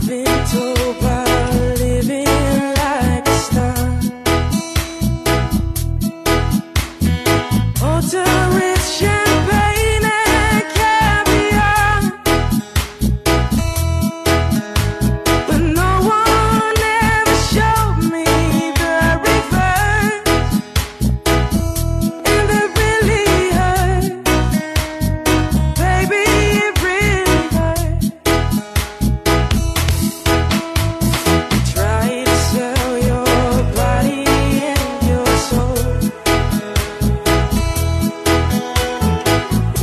been told by living like a star. Order is champagne and caviar, but no one ever showed me the reverse, and it really hurt, baby, it really hurt. You try to sell your body and your soul.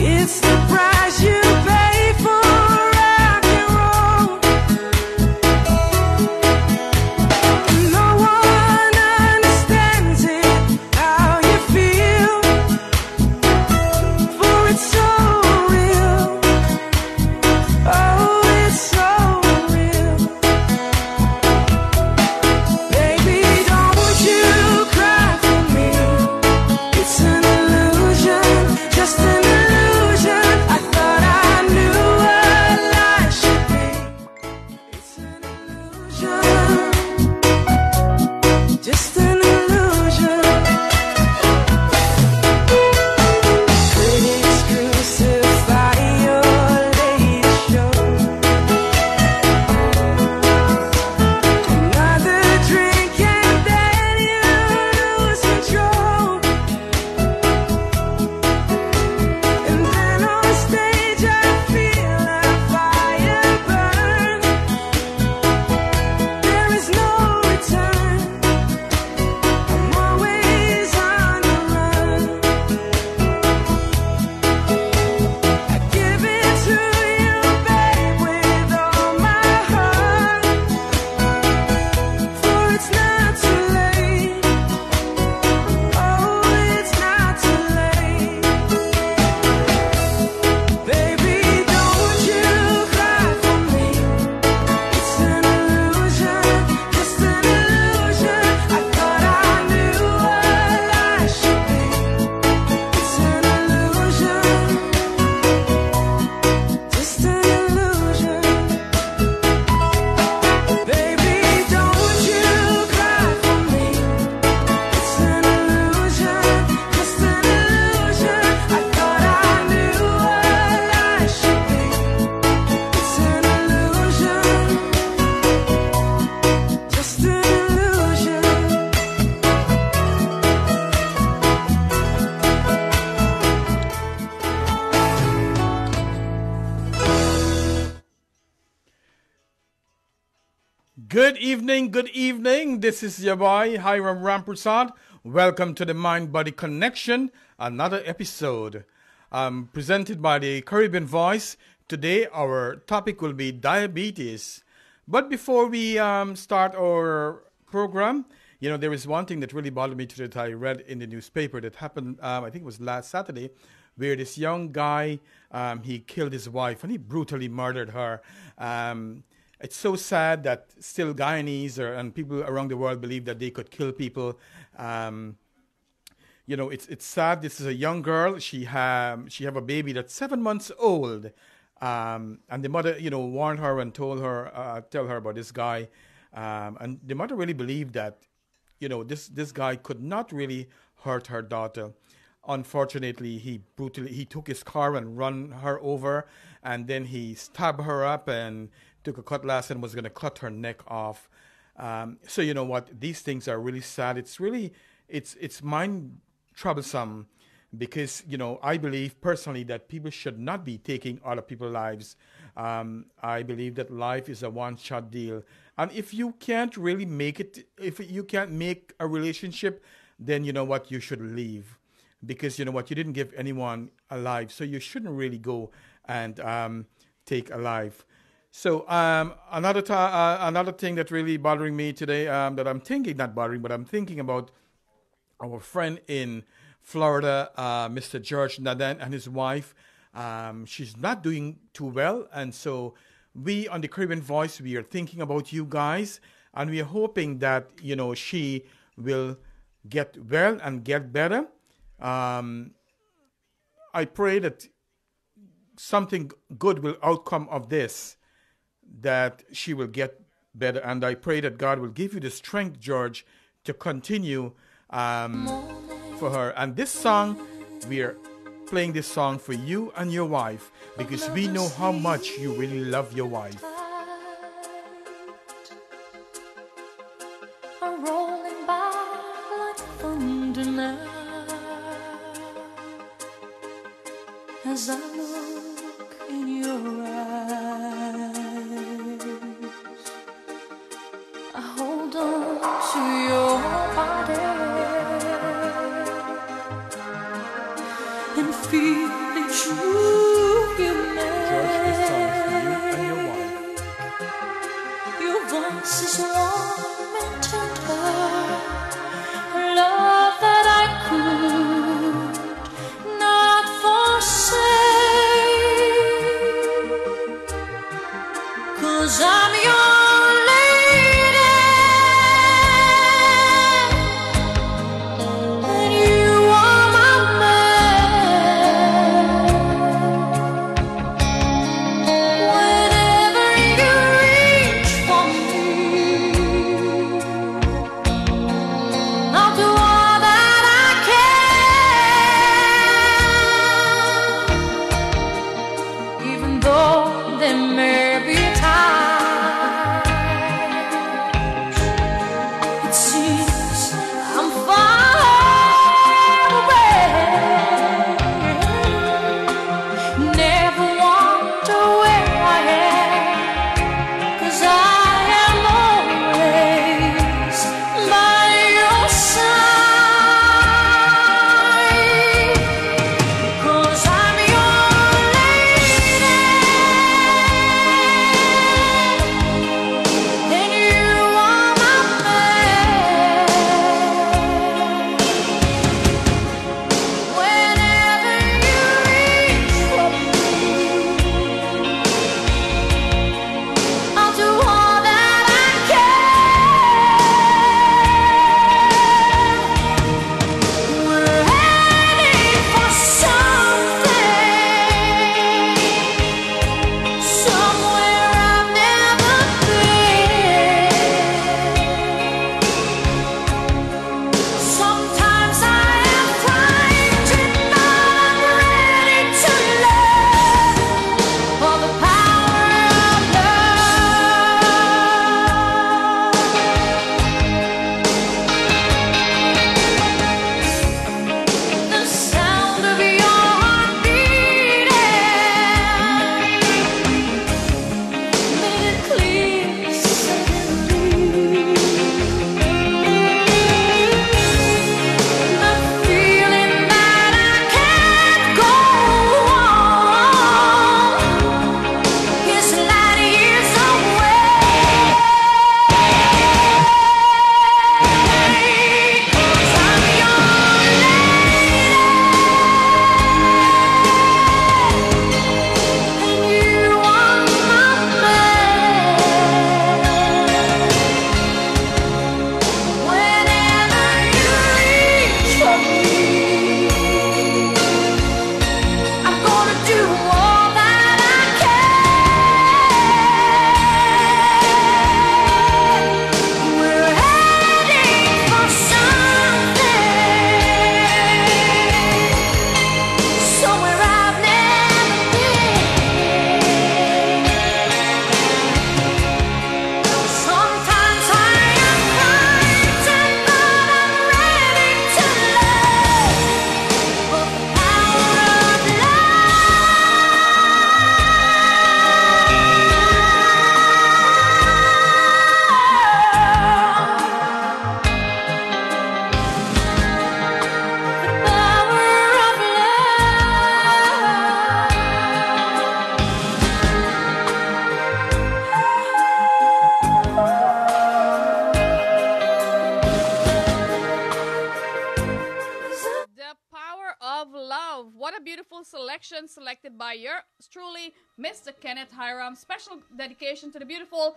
It's the price you pay for rock and roll. No one understands it, how you feel, for it's so real. Oh, it's so real. Baby, don't you cry for me. It's an illusion, just an illusion. I thought I knew what life should be. It's an illusion, just an illusion. Critics crucify your latest show. Another drink and then you lose control. And then on stage I feel a fire burn. There is no return. I'm always on the run. I give it to you, babe, with all my heart, for it's not too late. Oh, it's not too late. Baby, don't you cry for me. It's an illusion, just an illusion. I thought I knew what life should be. It's an illusion, just an illusion. Baby, don't you cry for me. It's an illusion, just an illusion. I thought I knew what life should be. It's an illusion, just an illusion. Good evening, good evening. This is your boy, Hiram Ramprasad. Welcome to the Mind Body Connection, another episode presented by the Caribbean Voice. Today, our topic will be diabetes. But before we start our program, there is one thing that really bothered me today that I read in the newspaper that happened, I think it was last Saturday, where this young guy, he killed his wife and he brutally murdered her. It's so sad that still Guyanese and people around the world believe that they could kill people. It's sad. This is a young girl. She have a baby that's 7 months old, and the mother, warned her and tell her about this guy, and the mother really believed that, this guy could not really hurt her daughter. Unfortunately, he took his car and run her over, and then he stabbed her up and took a cutlass and was going to cut her neck off. So you know what? These things are really sad. It's mind troublesome because, I believe personally that people should not be taking other people's lives. I believe that life is a one-shot deal. And if you can't really make it, if you can't make a relationship, then you know what? You should leave. Because you know what? You didn't give anyone a life. So you shouldn't really go and take a life. So another thing that really bothering me today, that I'm thinking, not bothering, but I'm thinking about our friend in Florida, Mr. George Nadan and his wife. She's not doing too well. And so we on the Caribbean Voice, we are thinking about you guys. And we are hoping that, she will get well and get better. I pray that something good will outcome of this. that she will get better. And I pray that God will give you the strength, George, to continue for her. And this song, we are playing this song for you and your wife because we know how much you really love your wife. Are rolling by like thunder now. As I look in your eyes, I hold on to your body and feel it's you you George, this song is for you and your wife. Your voice is warm and tender, a love that I could not forsake, 'cause I'm your lady and you are my man. Whenever you reach for me, I'll do all that I can, even though there may be times it seems I'm far away. Never wonder where I am, 'cause I am always by your side, 'cause I'm your lady and you are my man. Whenever you reach for me, I'll do all that I can. We're heading for something, somewhere I've never been. Sometimes I am frightened, but I'm ready to learn all the power of love. The sound of your heart beating made it clear suddenly. The feeling that I can't go on is light years away. 'Cause I'm your lady and you are my man. Whenever you reach for me, I'm gonna do all that I can. We're heading for something, somewhere I've never been. Sometimes I am frightened, but I'm ready to learn of the power of The Power of Love. What a beautiful selection selected by yours truly, Mr. Kenneth Hiram. Special dedication to the beautiful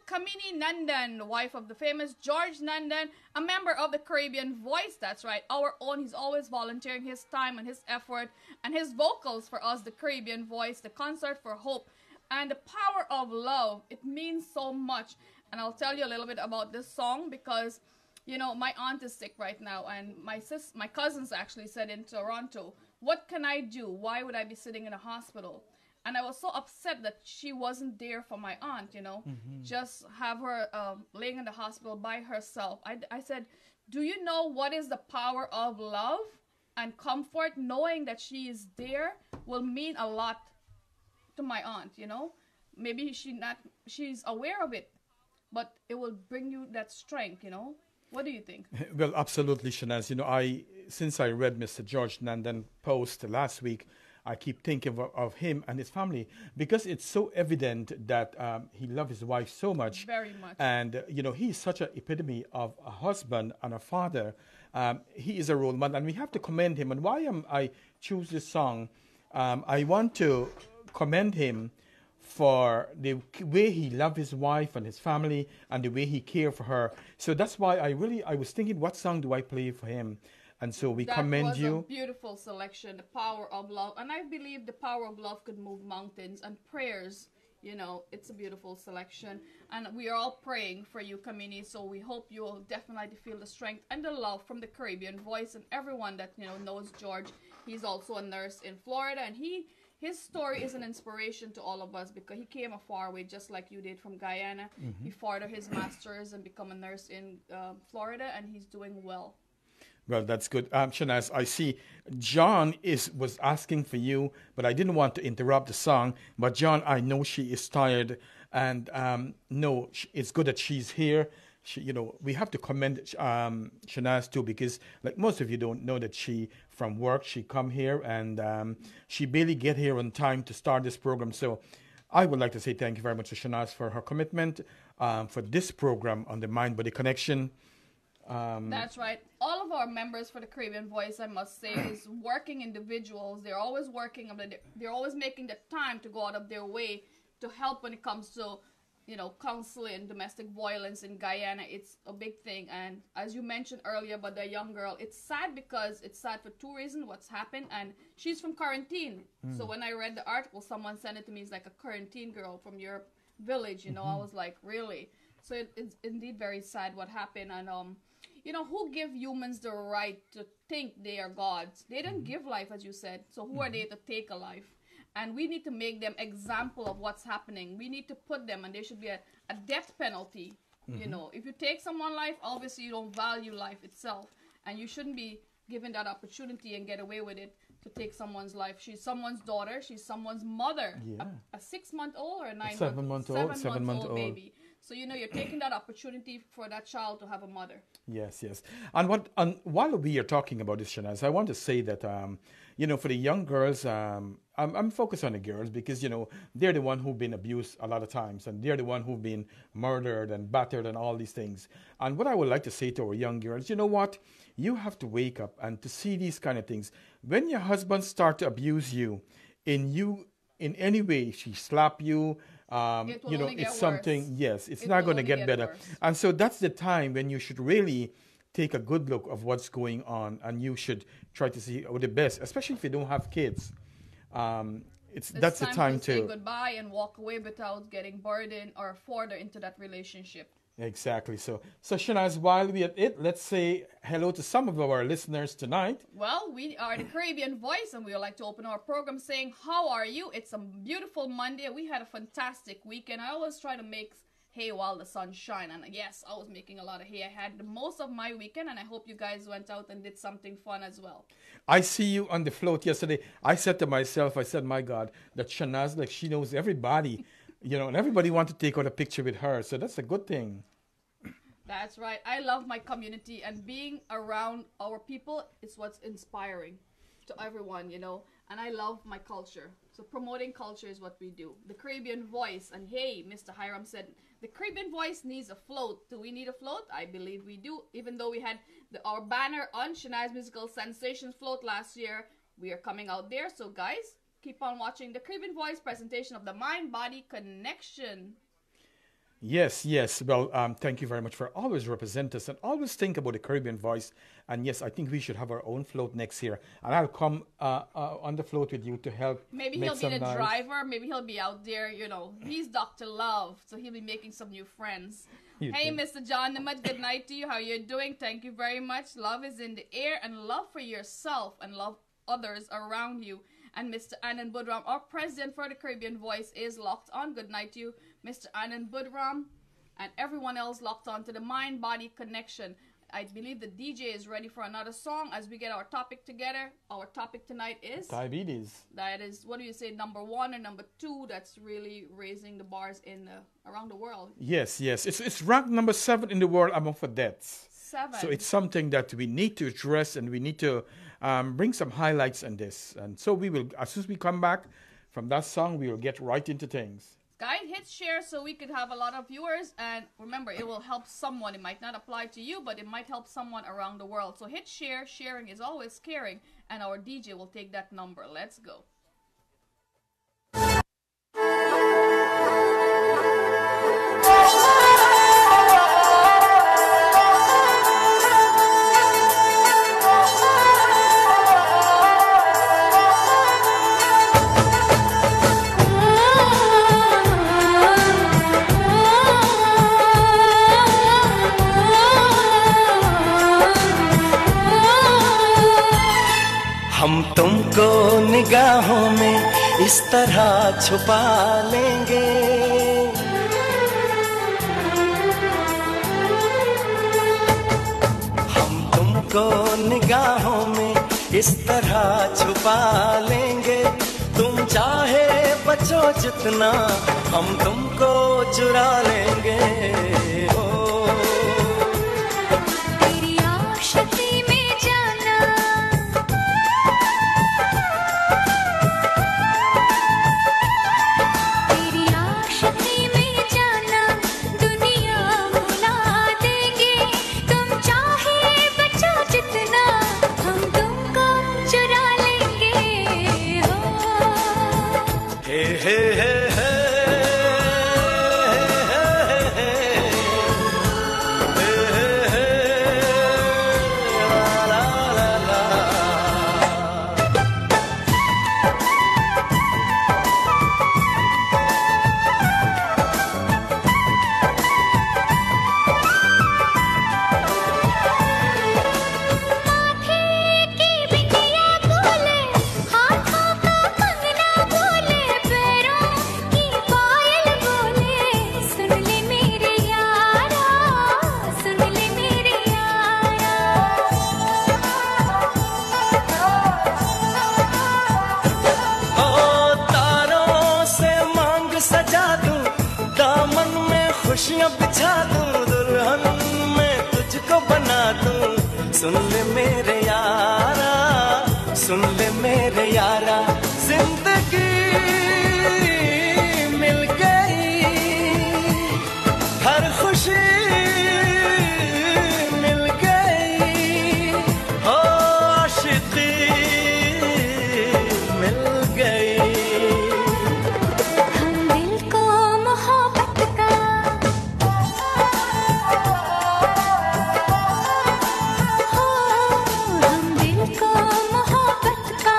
Kamini Nandan, the wife of the famous George Nandan, a member of the Caribbean Voice. That's right, our own. He's always volunteering his time and his effort and his vocals for us, the Caribbean Voice, the Concert for Hope. And the power of love, it means so much. And I'll tell you a little bit about this song because, you know, my aunt is sick right now, and my cousins actually said in Toronto, what can I do? Why would I be sitting in a hospital? And I was so upset that she wasn't there for my aunt, you know, just have her laying in the hospital by herself. I said, do you know what is the power of love and comfort? Knowing that she is there will mean a lot to my aunt, you know. Maybe she's aware of it, but it will bring you that strength, you know. What do you think? Well, absolutely, Shanaz. You know, since I read Mr. George Nandan post last week, I keep thinking of him and his family because it's so evident that he loved his wife so much. Very much. And, you know, he's such an epitome of a husband and a father. He is a role model, and we have to commend him. And why I choose this song, I want to commend him for the way he loved his wife and his family and the way he cared for her. So that's why I was thinking, what song do I play for him? And so we commend you. That was a beautiful selection, the power of love. And I believe the power of love could move mountains, and prayers, you know, it's a beautiful selection. And we are all praying for you, Kamini. So we hope you will definitely feel the strength and the love from the Caribbean Voice and everyone that, you know, knows George. He's also a nurse in Florida, and his story is an inspiration to all of us because he came a far way, just like you did, from Guyana. He furthered his master's and become a nurse in Florida, and he's doing well. Well, that's good. Shanaz, I see John was asking for you, but I didn't want to interrupt the song. But John, I know she is tired, and no, it's good that she's here. You know, we have to commend Shanaz too, because like most of you don't know that from work, she come here and she barely get here on time to start this program. So I would like to say thank you very much to Shanaz for her commitment for this program on the Mind Body Connection. That's right. All of our members for the Caribbean Voice, I must say, is working individuals. They're always working. They're always making the time to go out of their way to help when it comes to, you know, counseling domestic violence in Guyana. It's a big thing. And as you mentioned earlier about the young girl, it's sad because it's sad for two reasons what's happened. And she's from quarantine. So when I read the article, someone sent it to me. It's like a quarantine girl from your village, you know. I was like, really? So it's indeed very sad what happened. And you know, who give humans the right to think they are gods? They didn't give life, as you said. So who are they to take a life? And we need to make them example of what's happening. We need to put them, and there should be a death penalty. You know, if you take someone's life, obviously you don't value life itself. And you shouldn't be given that opportunity and get away with it to take someone's life. She's someone's daughter. She's someone's mother. Yeah. A 6-month-old or a 9-month-old? 7-month-old baby. So, you know, you're taking that opportunity for that child to have a mother. Yes. And while we are talking about this, Shanaz, I want to say that, you know, for the young girls, I'm focused on the girls because, you know, they're the one who've been abused a lot of times, and they're the one who've been murdered and battered and all these things. And what I would like to say to our young girls, you know what? You have to wake up and to see these kind of things. When your husband start to abuse you in any way, she slap you, you know, it's something, yes, it's not going to get better. Worse. And so that's the time when you should really take a good look of what's going on, and you should try to see the best, especially if you don't have kids. That's the time to say goodbye and walk away without getting burdened or further into that relationship. Exactly. So Shanaz, while we're at it, let's say hello to some of our listeners tonight. Well, we are the Caribbean Voice, and we would like to open our program saying, how are you? It's a beautiful Monday. We had a fantastic weekend. I always try to make hay while the sun shines. And yes, I was making a lot of hay. I had the most of my weekend, and I hope you guys went out and did something fun as well. I see you on the float yesterday. I said to myself, my God, that Shanaz, like, she knows everybody. You know, and everybody wants to take out a picture with her. So that's a good thing. That's right. I love my community, and being around our people is what's inspiring to everyone, you know. And I love my culture. So promoting culture is what we do. The Caribbean Voice. And hey, Mr. Hiram said, the Caribbean Voice needs a float. Do we need a float? I believe we do. Even though we had our banner on Shania's Musical Sensations float last year, we are coming out there. So guys, keep on watching the Caribbean Voice presentation of the Mind Body Connection. Yes, yes. Well, thank you very much for always represent us and always think about the Caribbean voice. And yes, I think we should have our own float next year. And I'll come on the float with you to help. Maybe make he'll be some the noise. driver. Maybe he'll be out there, He's Dr. Love, so he'll be making some new friends. You Hey, too. Mr. John Nimad, good night to you. How you doing? Thank you very much. Love is in the air, and love for yourself and love others around you. And Mr. Anand Budram, our president for the Caribbean Voice, is locked on. Good night to you, Mr. Anand Budram, and everyone else locked on to the mind-body connection. I believe the DJ is ready for another song as we get our topic together. Our topic tonight is Diabetes. that is, what do you say, number 1 or number 2? That's really raising the bars in around the world. Yes, yes. It's ranked number 7 in the world among for deaths. 7. So it's something that we need to address, and we need to bring some highlights on this. And so we will, as soon as we come back from that song, we will get right into things. Guys, hit share so we could have a lot of viewers, and remember, it will help someone. It might not apply to you, but it might help someone around the world. So hit share. Sharing is always caring, and our DJ will take that number. Let's go. हम तुमको निगाहों में इस तरह छुपा लेंगे, हम तुमको निगाहों में इस तरह छुपा लेंगे। तुम चाहे बचो जितना, हम तुमको चुरा लेंगे। ओ तेरी आशिकी में जाना, तेरी आशिकी में जाना, दुनिया भुला देंगे। तुम चाहे बचो जितना, हम तुमको चुरा लेंगे। हो हे हे हे हे माथे की बिंदिया बोले, हाथों का कंगना बोले, पैरों की पायल बोले, सुन ले मेरे यारा, सुन ले मेरे यारा। ओ तारों से मांग सजा दूं, दामन में खुशियां बिछा दूं, दुल्हन में तुझको बना दूं। सुन ले मेरे यारा, सुन ले मेरे यारा, जिंदगी मिल गई, हर खुशी मिल गई, हो आशिकी मिल गई। हम दिल को मोहब्बत का, हो हम दिल को मोहब्बत का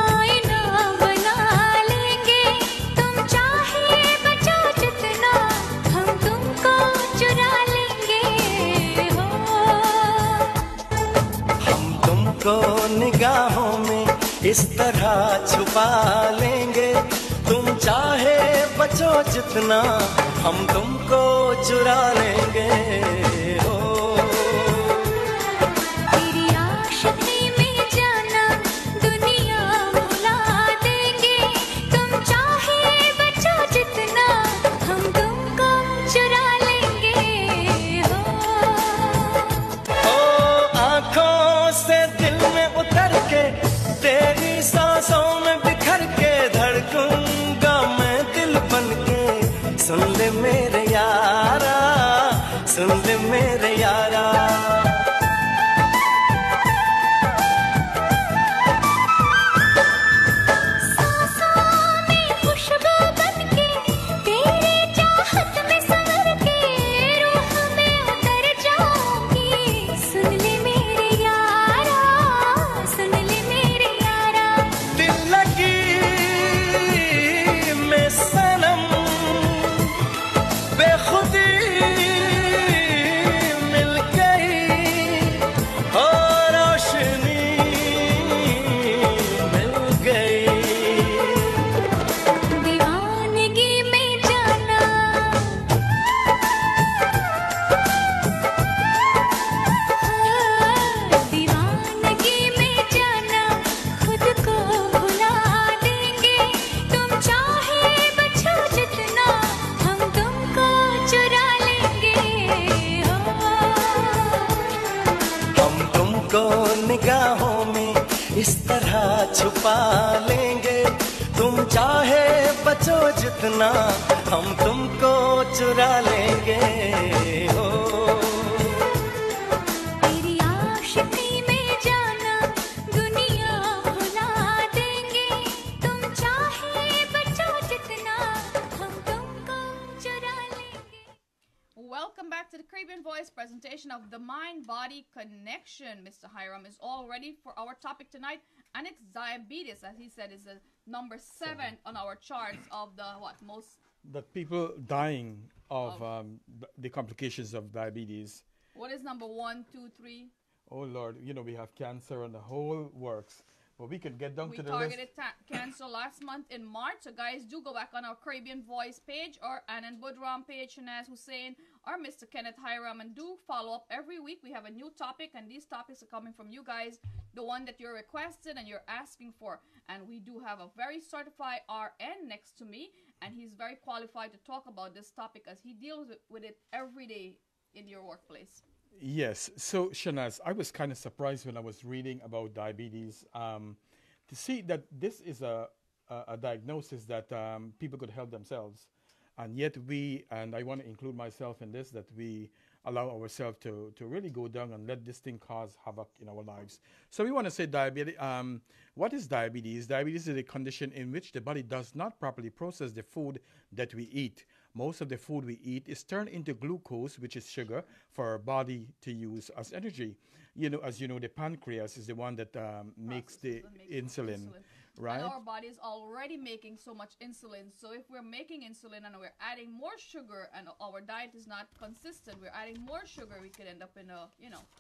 आईना बना लेंगे। तुम चाहे बचो जितना, हम तुमको चुरा लेंगे। हो हम तुमको निगाहों में इस तरह छुपा लेंगे। तुम चाहे बचो जितना, हम तुमको चुरा लेंगे। ओ तेरी आशिकी में जाना, दुनिया भुला देंगे। तुम चाहे बचो जितना, हम तुमको चुरा लेंगे। हो ओ आँखों से दिल में उतर के, तेरी सांसों में बिखर के, धड़कूंगा मैं दिल बन के। सुन ले मेरे यारा, सुन ले मेरे यारा। सांसों में खुशबू बन के, तेरी चाहत में संवर के, इस तरह छुपा लेंगे तुम चाहे बचो जितना हम तुमको चुरा लेंगे हो तेरी आशिकी में जाना दुनिया भुला देंगे तुम चाहे बचो जितना हम तुमको चुरा लेंगे. Welcome back to the Caribbean Voice presentation of the Mind-Body Connection. Mr. Hiram is all ready for our topic tonight, and it's diabetes, as he said, is number 7 on our charts of the most. That people dying of the complications of diabetes. What is number 1, 2, 3? Oh Lord, we have cancer and the whole works. But we could get down We to the list. targeted cancer last month in March. So guys, do go back on our Caribbean Voice page or Anand Budram page, Shanaz Hussain or Mr. Kenneth Hiram, and do follow up every week. We have a new topic, and these topics are coming from you guys, the one that you're requested and you're asking for. And we do have a very certified RN next to me, and he's very qualified to talk about this topic as he deals with it every day in your workplace. Yes. So, Shanaz, I was kind of surprised when I was reading about diabetes to see that this is a diagnosis that people could help themselves. And yet and I want to include myself in this, that we allow ourselves to really go down and let this thing cause havoc in our lives. So we want to say diabetes. What is diabetes? Diabetes is a condition in which the body does not properly process the food that we eat. Most of the food we eat is turned into glucose, which is sugar, for our body to use as energy. As you know, the pancreas is the one that makes the insulin, right? And our body is already making so much insulin. So if we're making insulin and we're adding more sugar and our diet is not consistent, we're adding more sugar, we could end up in a,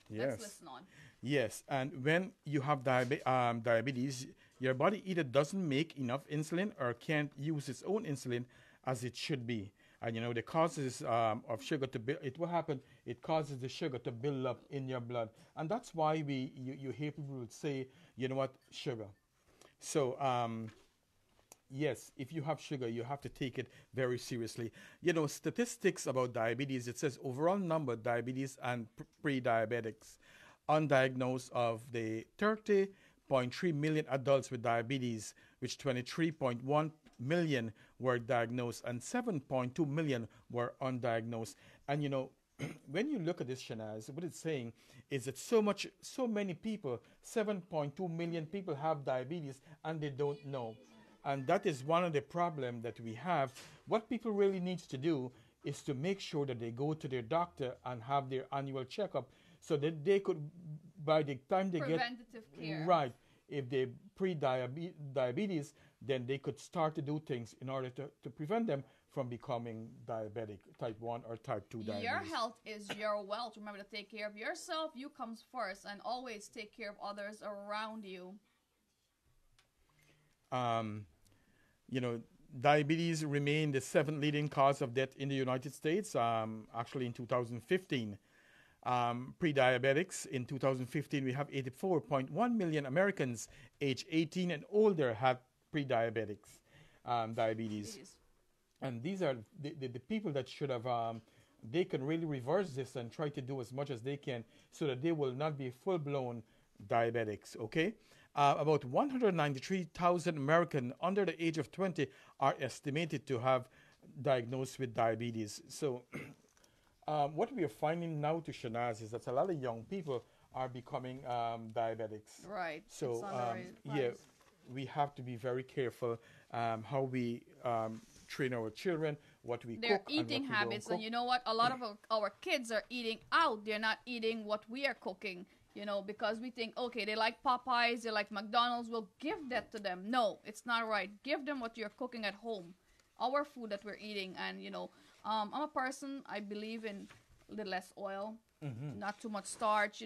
let's listen on. Yes, and when you have diabetes, your body either doesn't make enough insulin or can't use its own insulin as it should be. And the causes of sugar to build, it will happen, it causes the sugar to build up in your blood. And that's why you hear people would say, sugar. So, yes, if you have sugar, you have to take it very seriously. Statistics about diabetes, it says overall number of diabetes and pre-diabetics undiagnosed of the 30.3 million adults with diabetes, which 23.1 million were diagnosed and 7.2 million were undiagnosed. And when you look at this, Shanaz, what it's saying is that so many people, 7.2 million people have diabetes and they don't know. And that is one of the problems that we have. What people really need to do is to make sure that they go to their doctor and have their annual checkup so that they could, by the time they preventative care. Right. If they pre-diabetes, then they could start to do things in order to prevent them from becoming diabetic, type 1 or type 2 diabetes. Your health is your wealth. Remember to take care of yourself. You comes first, and always take care of others around you. Diabetes remained the 7th leading cause of death in the United States, actually in 2015. Pre-diabetics, in 2015, we have 84.1 million Americans aged 18 and older had pre-diabetics, diabetes. And these are the people that should have, they can really reverse this and try to do as much as they can so that they will not be full-blown diabetics, okay? About 193,000 Americans under the age of 20 are estimated to have diagnosed with diabetes. So what we are finding now, to Shanaz, is that a lot of young people are becoming diabetics. Right. So, we have to be very careful how we train our children, what we their cook. Eating and habits. And you know what? A lot of our kids are eating out. They're not eating what we are cooking, because we think, okay, they like Popeyes, they like McDonald's, we'll give that to them. No, it's not right. Give them what you're cooking at home, our food that we're eating. And, I'm a person, I believe in a little less oil, not too much starch.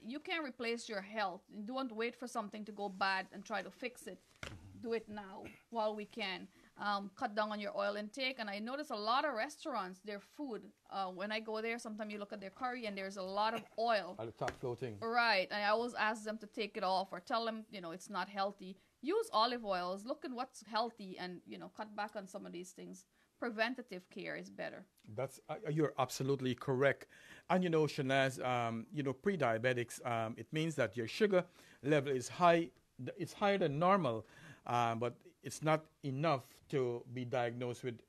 You can't replace your health. Don't wait for something to go bad and try to fix it. Do it now while we can. Cut down on your oil intake. And I notice a lot of restaurants, their food, when I go there, sometimes you look at their curry and there's a lot of oil. At the top floating. Right. And I always ask them to take it off or tell them, it's not healthy. Use olive oils. Look at what's healthy and, cut back on some of these things. Preventative care is better. That's you're absolutely correct. And Shanaz, pre-diabetics, it means that your sugar level is high it's higher than normal, but it's not enough to be diagnosed with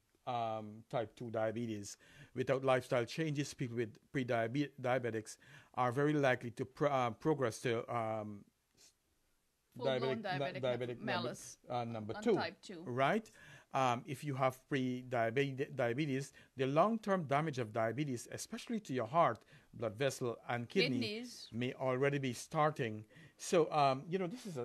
type 2 diabetes. Without lifestyle changes, people with pre-diabetics are very likely to progress to Full-blown diabetic mellitus number on 2, type 2. right? If you have pre-diabetes, the long-term damage of diabetes, especially to your heart, blood vessel, and Kidneys. may already be starting. So,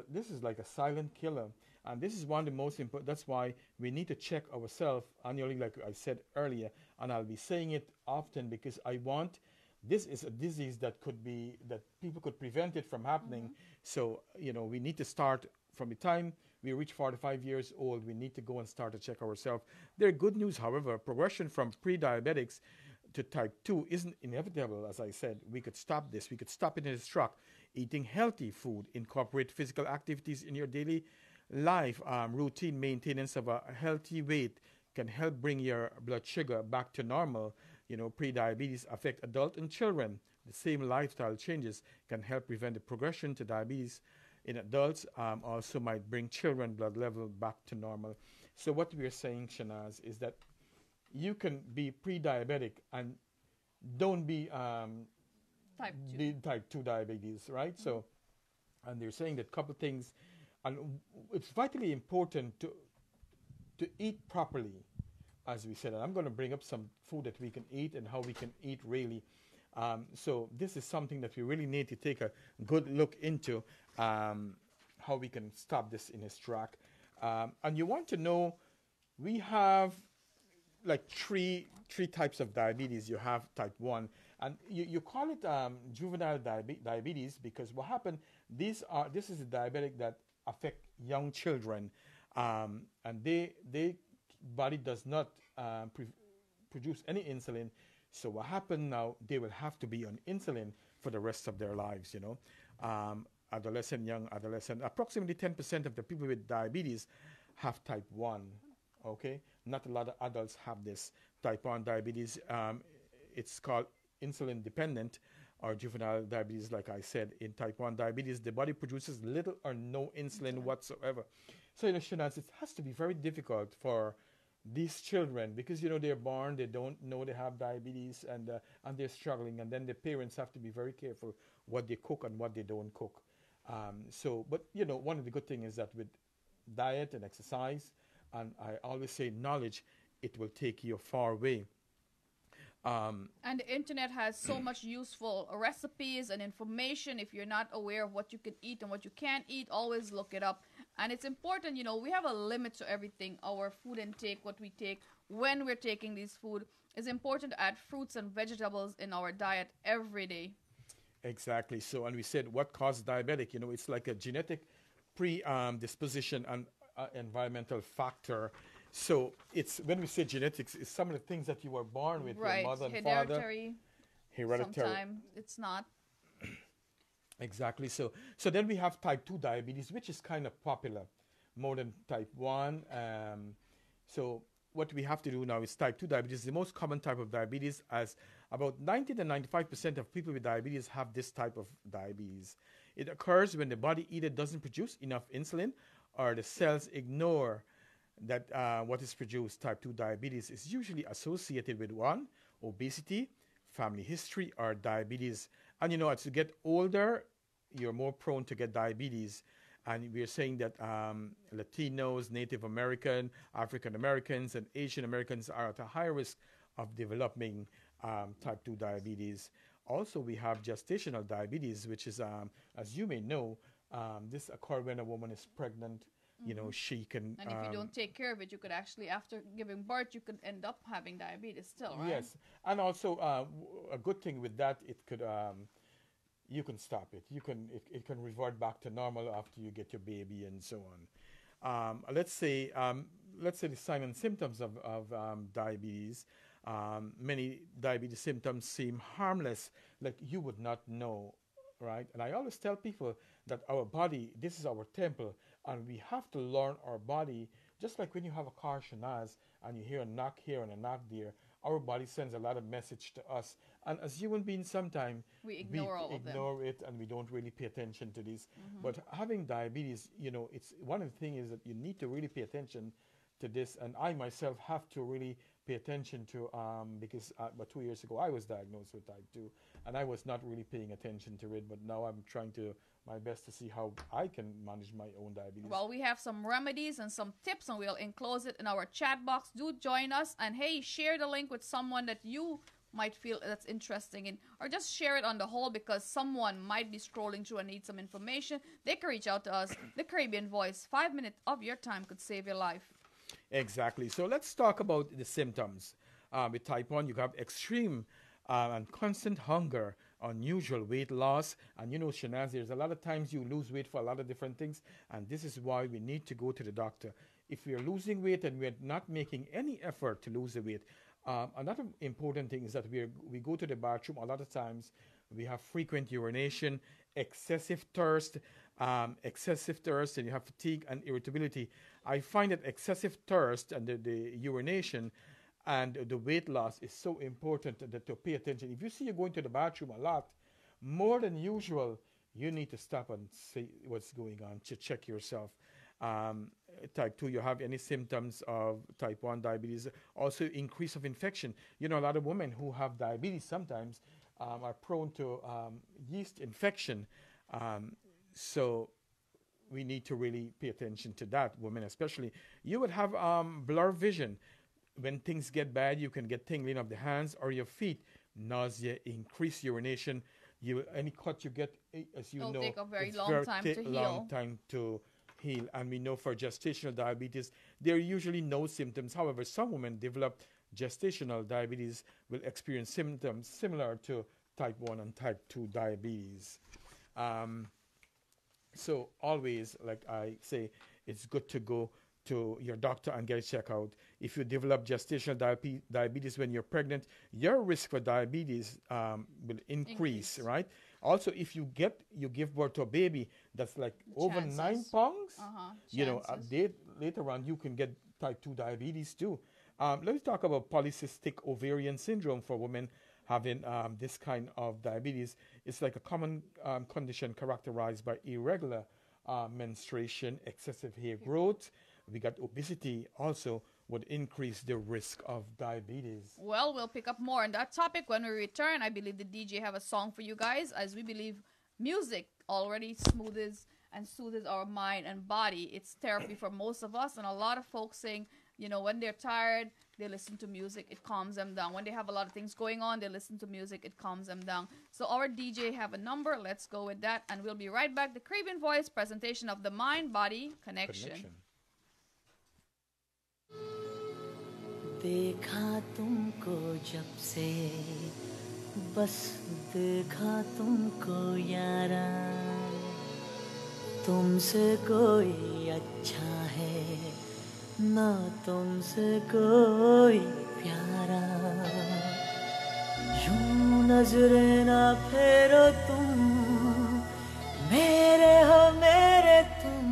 this is like a silent killer, and this is one of the most important. That's why we need to check ourselves annually, like I said earlier, and I'll be saying it often because I want. This is a disease that people could prevent it from happening. So, we need to start from the time we reach 45 years old. We need to go and start to check ourselves. There are good news, however. Progression from pre-diabetics to type 2 isn't inevitable, as I said. We could stop this. We could stop it in its track. Eating healthy food, incorporate physical activities in your daily life, routine maintenance of a healthy weight can help bring your blood sugar back to normal. Pre-diabetes affect adults and children. The same lifestyle changes can help prevent the progression to diabetes in adults. Also might bring children blood level back to normal. So what we are saying, Shanaz, is that you can be pre-diabetic and don't be type 2 diabetes, right? So, and they're saying that couple things, and it's vitally important to eat properly, as we said. And I'm going to bring up some food that we can eat and how we can eat really. So this is something that we really need to take a good look into, how we can stop this in its track. And you want to know, we have like three types of diabetes. You have type 1, and you call it juvenile diabetes because what happened, this is a diabetic that affect young children, and they body does not produce any insulin. So what happened now, they will have to be on insulin for the rest of their lives, young adolescent. Approximately 10% of the people with diabetes have type 1, okay? Not a lot of adults have this type 1 diabetes. It's called insulin dependent or juvenile diabetes, like I said. In type 1 diabetes, the body produces little or no insulin whatsoever. So, Shanaz, it has to be very difficult for these children because, they're born, they don't know they have diabetes, and they're struggling. And then the parents have to be very careful what they cook and what they don't cook. But one of the good things is that with diet and exercise, and I always say knowledge, it will take you a far way. And the internet has so much useful recipes and information. If you're not aware of what you can eat and what you can't eat, always look it up. And it's important, we have a limit to everything. Our food intake, what we take, when we're taking these food, it's important to add fruits and vegetables in our diet every day. Exactly. So, and we said what causes diabetic, it's like a genetic predisposition and environmental factor. So it's, when we say genetics, it's some of the things that you were born with, right. Your mother and Hereditary. father. Sometimes it's not. Exactly. So then we have type 2 diabetes, which is kind of popular, more than type 1. So what we have to do now is type 2 diabetes, the most common type of diabetes, as about 90 to 95% of people with diabetes have this type of diabetes. It occurs when the body either doesn't produce enough insulin or the cells ignore that what is produced. Type 2 diabetes is usually associated with 1, obesity, family history, or diabetes. And as you get older, you're more prone to get diabetes. And we're saying that Latinos, Native American, African Americans, and Asian Americans are at a higher risk of developing type 2 diabetes. Also, we have gestational diabetes, which is, as you may know, this occurs when a woman is pregnant. She can... And if you don't take care of it, you could actually, after giving birth, you could end up having diabetes still, right? Yes. And also, a good thing with that, it could... you can stop it. It can revert back to normal after you get your baby and so on. Let's say the signs and symptoms of diabetes. Many diabetes symptoms seem harmless, like you would not know, right? And I always tell people that our body, this is our temple, and we have to learn our body Just like when you have a car Shanaz and you hear a knock here and a knock there, our body sends a lot of message to us. And as human beings, sometimes We ignore all of them. ignore it and we don't really pay attention to this. But having diabetes, it's one of the things is that you need to really pay attention to this. And I myself have to really pay attention to because about 2 years ago I was diagnosed with type 2 and I was not really paying attention to it. But now I'm trying to my best to see how I can manage my own diabetes. Well, we have some remedies and some tips, and we'll enclose it in our chat box. Do join us, and hey, share the link with someone that you might feel that's interesting in, or just share it on the whole because someone might be scrolling through and need some information. They can reach out to us. The Caribbean Voice, 5 minutes of your time could save your life. Exactly. So let's talk about the symptoms. With type 1, you have extreme and constant hunger, unusual weight loss. And Shanaz, there's a lot of times you lose weight for a lot of different things. And this is why we need to go to the doctor. If we are losing weight and we're not making any effort to lose the weight, another important thing is that we go to the bathroom a lot of times. We have frequent urination, excessive thirst, and you have fatigue and irritability. I find that excessive thirst and the urination and the weight loss is so important to pay attention. If you see you're going to the bathroom a lot, more than usual, you need to stop and see what's going on to check yourself. Type 2, you have any symptoms of type 1 diabetes, also increase of infection. A lot of women who have diabetes sometimes are prone to yeast infection. So we need to really pay attention to that, women especially. You would have blurred vision. When things get bad, you can get tingling of the hands or your feet, nausea, increased urination. Any cut you get, as you know, It'll take a very long time to heal. And we know for gestational diabetes, there are usually no symptoms. However, some women develop gestational diabetes will experience symptoms similar to type 1 and type 2 diabetes. So always, like I say, it's good to go to your doctor and get a check out. If you develop gestational diabetes when you're pregnant, your risk for diabetes will increase, right? Also, if you give birth to a baby that's like over 9 pounds, later on you can get type 2 diabetes too. Let's talk about polycystic ovarian syndrome for women having this kind of diabetes. It's like a common condition characterized by irregular menstruation, excessive hair growth. We got obesity also would increase the risk of diabetes. Well, we'll pick up more on that topic when we return. I believe the DJ have a song for you guys, as we believe music already soothes our mind and body. It's therapy for most of us, and a lot of folks saying, when they're tired, they listen to music, it calms them down. When they have a lot of things going on, they listen to music, it calms them down. So our DJ have a number. Let's go with that, and we'll be right back. The Caribbean Voice presentation of the Mind-Body Connection. देखा तुमको जब से बस देखा तुमको यारा तुमसे कोई अच्छा है ना तुमसे कोई प्यारा यूं नजरें ना फेरो तुम मेरे हो मेरे तुम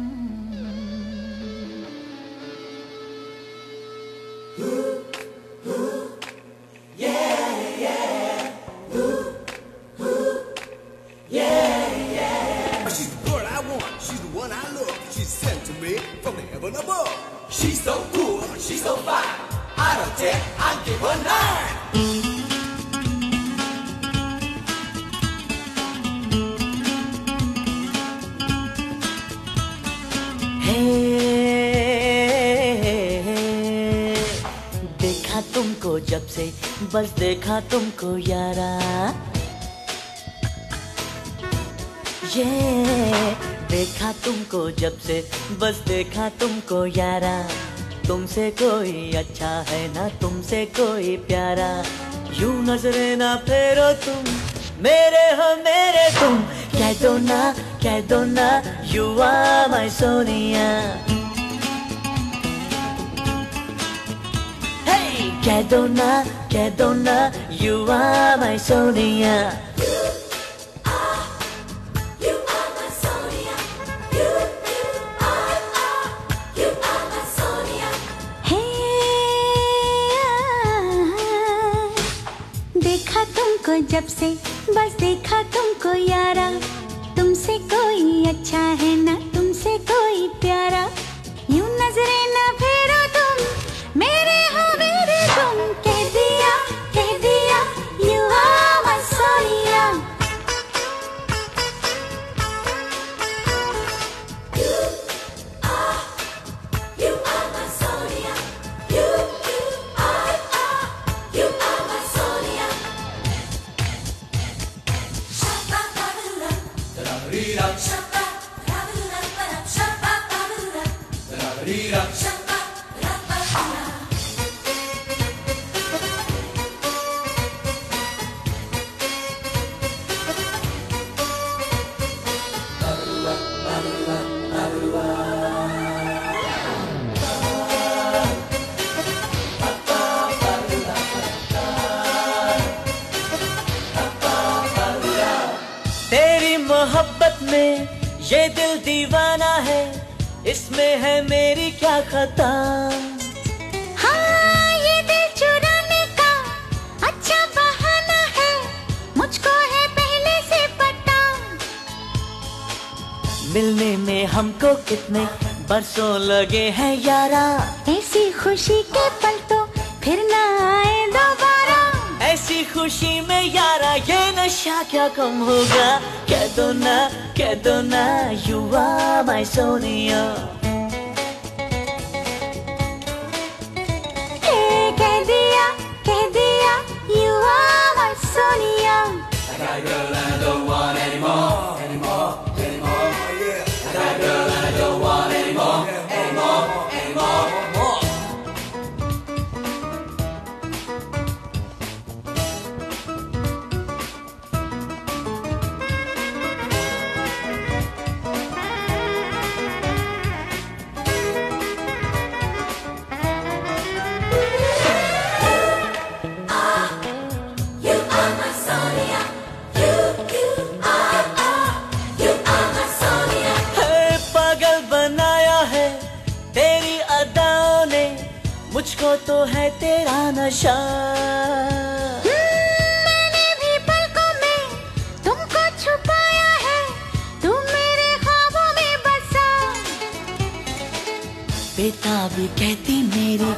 From the heaven above. She's so cool, she's so fine. Out of 10, I'll give her 9. Hey, देखा तुमको जब से बस देखा तुमको यारा देखा तुमको जब से बस देखा तुमको यारा तुमसे कोई अच्छा है ना तुमसे कोई प्यारा यूं नजरें ना फेरो तुम मेरे हो मेरे तुम कह दो ना you are my Sonia hey कह दो ना you are my Sonia तुमको जब से बस देखा तुमको यारा, तुमसे कोई अच्छा है ना तुमसे कोई प्यारा, यूं नजरें ना फेरो तुम, मेरे हो मेरे तुम, कह दिया you are my Sonia. You are my Sonia. You are my Sonia. Da-da-dee-da. Da-da-dee-da. तेरी मोहब्बत में ये दिल दीवाना है, इसमें है मेरी क्या खता। हाँ ये दिल चुराने का अच्छा बहाना है, मुझको है पहले से पता। मिलने में हमको कितने बरसों लगे हैं यारा, ऐसी खुशी के पल तो फिर ना आए दोबारा। ऐसी खुशी में यारा ये नशा क्या कम होगा। कह दो ना you are my Sonia. कह दिया you are my Sonia. I got a girl and I don't want anymore. Yeah. I got a girl and I don't want anymore. You are my Sonia. You are my Sonia. है पागल बनाया है तेरी अदाओं ने, मुझको तो है तेरा नशा। मैंने भी पलकों में तुमको छुपाया है, तुम मेरे ख्वाबों में बसा। बेताबी कहती मेरी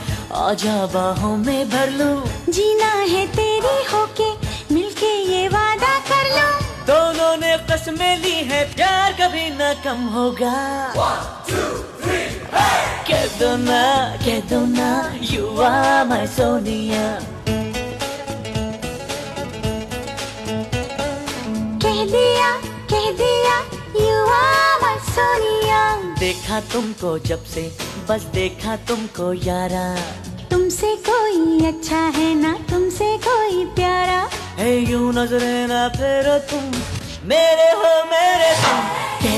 आजा बाहों में भर लूं, जीना है तेरी होके मिलके ये वादा कर लो। दोनों ने कसमें ली है प्यार कभी न कम होगा। 1, 2, 3, hey! कह दो ना you are my Sonia. कह दिया you are my Sonia. देखा तुमको जब से बस देखा तुमको यारा, तुमसे कोई अच्छा है ना तुमसे कोई प्यारा, है यूं नजरें ना फेरो तुम, मेरे हो मेरे तुम। कह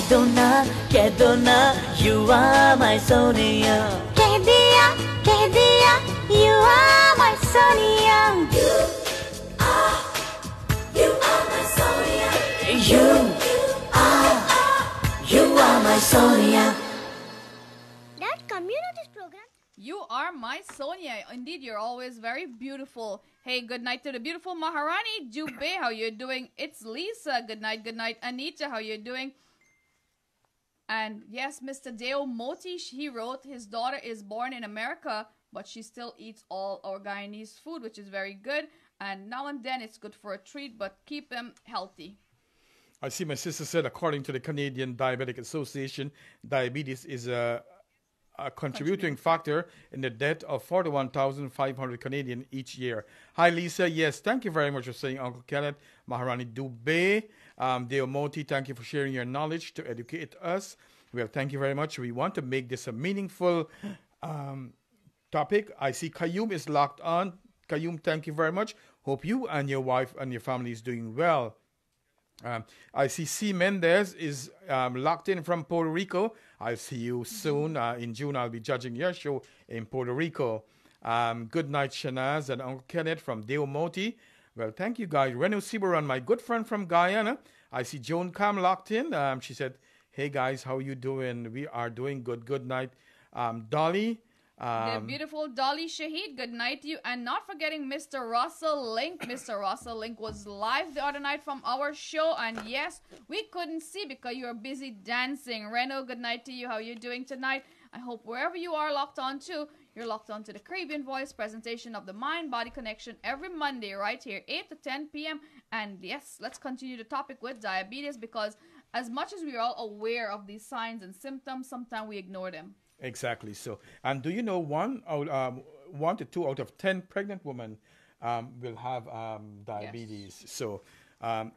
दो ना you are my Sonia. कह दिया you are my Sonia. You are my Sonia. You are my Sonia. Dad, come you know this program? You are my Sonia. Indeed, you're always very beautiful. Hey, good night to the beautiful Maharani Jubei. How you doing? It's Lisa. Good night, Anita. How you doing? And yes, Mr. Deo Moti, he wrote his daughter is born in America, but she still eats all our Guyanese food, which is very good. And now and then it's good for a treat, but keep them healthy. I see my sister said, according to the Canadian Diabetic Association, diabetes is a contributing factor in the death of 41,500 Canadians each year. Hi, Lisa. Yes, thank you very much for saying, Uncle Kenneth. Maharani Dubey, Deo Moti, thank you for sharing your knowledge to educate us. Well, thank you very much. We want to make this a meaningful topic. I see Kayum is locked on. Kayum, thank you very much. Hope you and your wife and your family is doing well. I see C. Mendez is locked in from Puerto Rico. I'll see you soon. In June, I'll be judging your show in Puerto Rico. Good night, Shanaz and Uncle Kenneth from Deo Moti. Well, thank you, guys. Renu Sibaran, my good friend from Guyana. I see Joan Cam locked in. She said, hey, guys, how you doing? We are doing good. Good night. Dolly, The beautiful Dolly Shahid, good night to you. And not forgetting Mr. Russell Link. Mr. Russell Link was live the other night from our show. And yes, we couldn't see because you were busy dancing. Reno, good night to you. How are you doing tonight? I hope wherever you are locked on to, you're locked on to the Caribbean Voice presentation of the Mind-Body Connection every Monday right here, 8 to 10 p.m. And yes, let's continue the topic with diabetes because as much as we are all aware of these signs and symptoms, sometimes we ignore them. Exactly. So, and do you know 1 to 2 out of 10 pregnant women will have diabetes? Yes. So,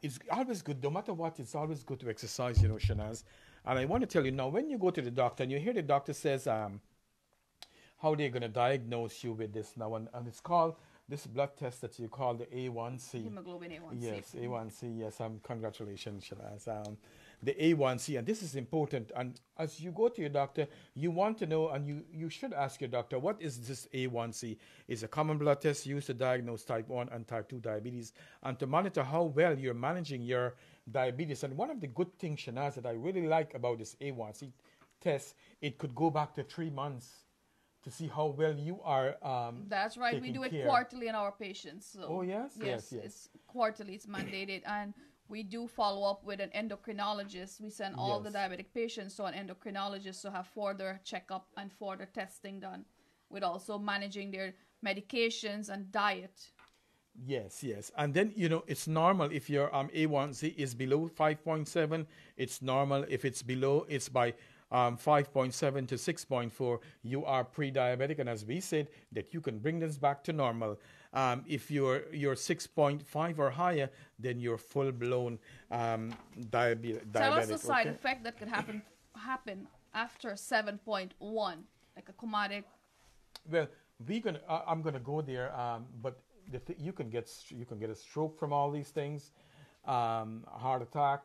it's always good, no matter what. It's always good to exercise, Shanaz. And I want to tell you now, when you go to the doctor and you hear the doctor says how they're going to diagnose you with this now, and it's called this blood test that you call the A1C. Hemoglobin A1C. Yes, A1C. Yes, congratulations, Shanaz. The A1C, and this is important. And as you go to your doctor, you want to know, and you should ask your doctor, what is this A1C? It's a common blood test used to diagnose type 1 and type 2 diabetes and to monitor how well you're managing your diabetes. And one of the good things, Shanaz, that I really like about this A1C test, it could go back to 3 months to see how well you are. That's right. We do it quarterly in our patients. So oh, yes? Yes. It's quarterly. It's mandated. And we do follow up with an endocrinologist. We send all the diabetic patients to an endocrinologist to have further checkup and further testing done, with also managing their medications and diet. Yes. And then, it's normal if your A1C is below 5.7. It's normal. If it's below, it's by 5.7 to 6.4, you are pre-diabetic. And as we said, that you can bring this back to normal. If you're 6.5 or higher, then you're full-blown diabetic. Tell us the side effect that could happen after 7.1, like a comatic. Well, I'm gonna go there, but you can get a stroke from all these things, heart attack.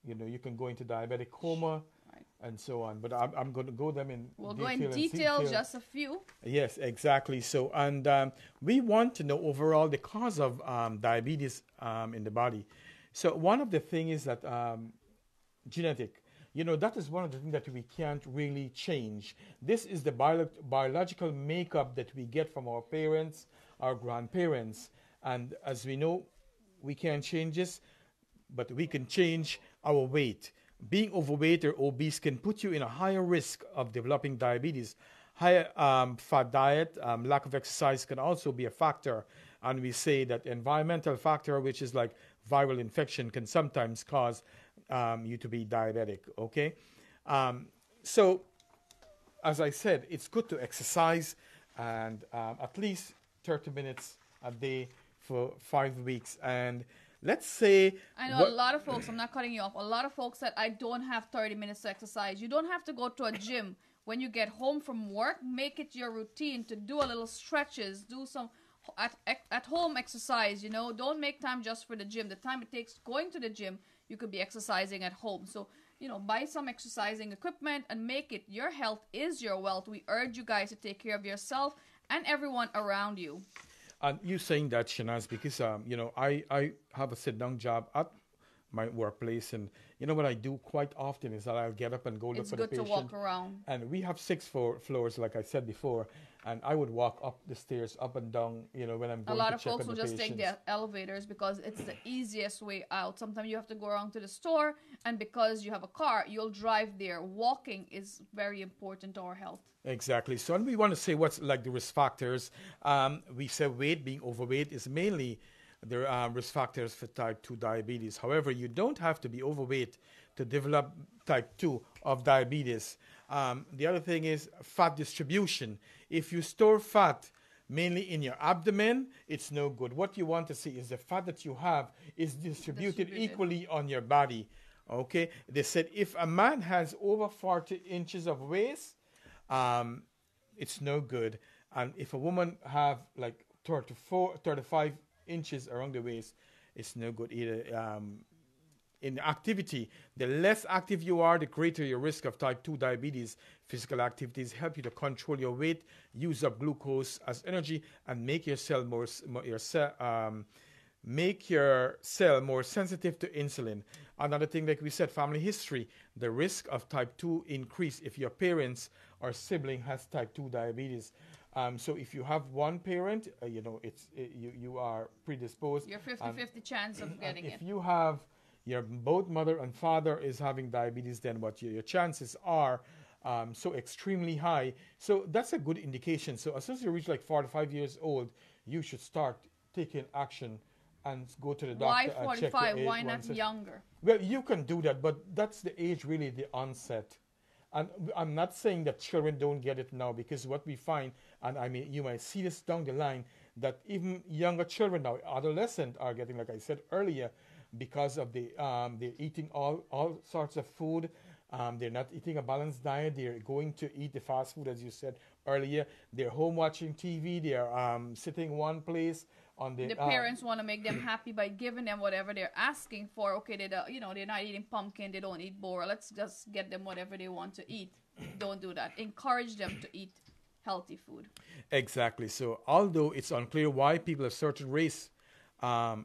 You can go into diabetic coma. And so on, but I'm going to go them in. We'll go in detail, just a few. Yes, exactly. So, and we want to know overall the cause of diabetes in the body. So, one of the things is that genetic. That is one of the things that we can't really change. This is the biological makeup that we get from our parents, our grandparents, and as we know, we can't change this, but we can change our weight. Being overweight or obese can put you in a higher risk of developing diabetes. Higher fat diet, lack of exercise can also be a factor. And we say that environmental factor, which is like viral infection, can sometimes cause you to be diabetic, okay? So, as I said, it's good to exercise and at least 30 minutes a day for 5 weeks. And let's say... I know a lot of folks, I'm not cutting you off, a lot of folks said, I don't have 30 minutes to exercise. You don't have to go to a gym. When you get home from work, make it your routine to do a little stretches, do some at home exercise, Don't make time just for the gym. The time it takes going to the gym, you could be exercising at home. So, buy some exercising equipment and make it. Your health is your wealth. We urge you guys to take care of yourself and everyone around you. And you saying that, Shanaz, because, I have a sit-down job at my workplace. And, what I do quite often is that I'll get up and go look for the patient. It's good to walk around. And we have 6 floors, like I said before. And I would walk up the stairs, up and down, when I'm going to check on the patients. A lot of folks will just take the elevators because it's the easiest way out. Sometimes you have to go around to the store. And because you have a car, you'll drive there. Walking is very important to our health. Exactly. So, and we want to say what's like the risk factors. We say being overweight is mainly the risk factors for type 2 diabetes. However, you don't have to be overweight to develop type 2 of diabetes. The other thing is fat distribution. If you store fat mainly in your abdomen, it's no good. What you want to see is the fat that you have is distributed equally on your body. Okay? They said if a man has over 40 inches of waist, it's no good. And if a woman have like 35 inches around the waist, it's no good either. In activity, the less active you are, the greater your risk of type 2 diabetes. Physical activities help you to control your weight, use up glucose as energy, and make your cell more sensitive to insulin. Another thing, like we said, family history. The risk of type 2 increase if your parents or sibling has type 2 diabetes. So if you have one parent, you are predisposed. You're 50-50 chance of getting it. If you have your both mother and father is having diabetes, then what your chances are so extremely high. So that's a good indication. So as soon as you reach like 45 years old, you should start taking action and go to the doctor. Why 45? Why not younger? Well, you can do that, but that's the age really, the onset. And I'm not saying that children don't get it now, because what we find, and I mean, you might see this down the line, that even younger children now, adolescents, are getting, like I said earlier, because of they're eating all sorts of food. They're not eating a balanced diet. They're going to eat the fast food, as you said earlier. They're home watching TV. They're sitting one place. The parents want to make them happy by giving them whatever they're asking for. Okay, they're not eating pumpkin, they don't eat boar. Let's just get them whatever they want to eat. Don't do that. Encourage them to eat healthy food. Exactly. So although it's unclear why people of certain race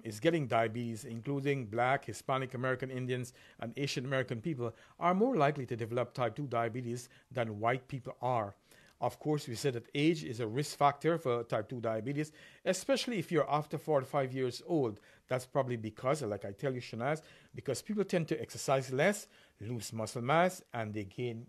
is getting diabetes, including Black, Hispanic American Indians, and Asian American people, are more likely to develop type 2 diabetes than white people are. Of course, we said that age is a risk factor for type 2 diabetes, especially if you're after 45 years old. That's probably because, like I tell you, Shanaz, because people tend to exercise less, lose muscle mass, and they gain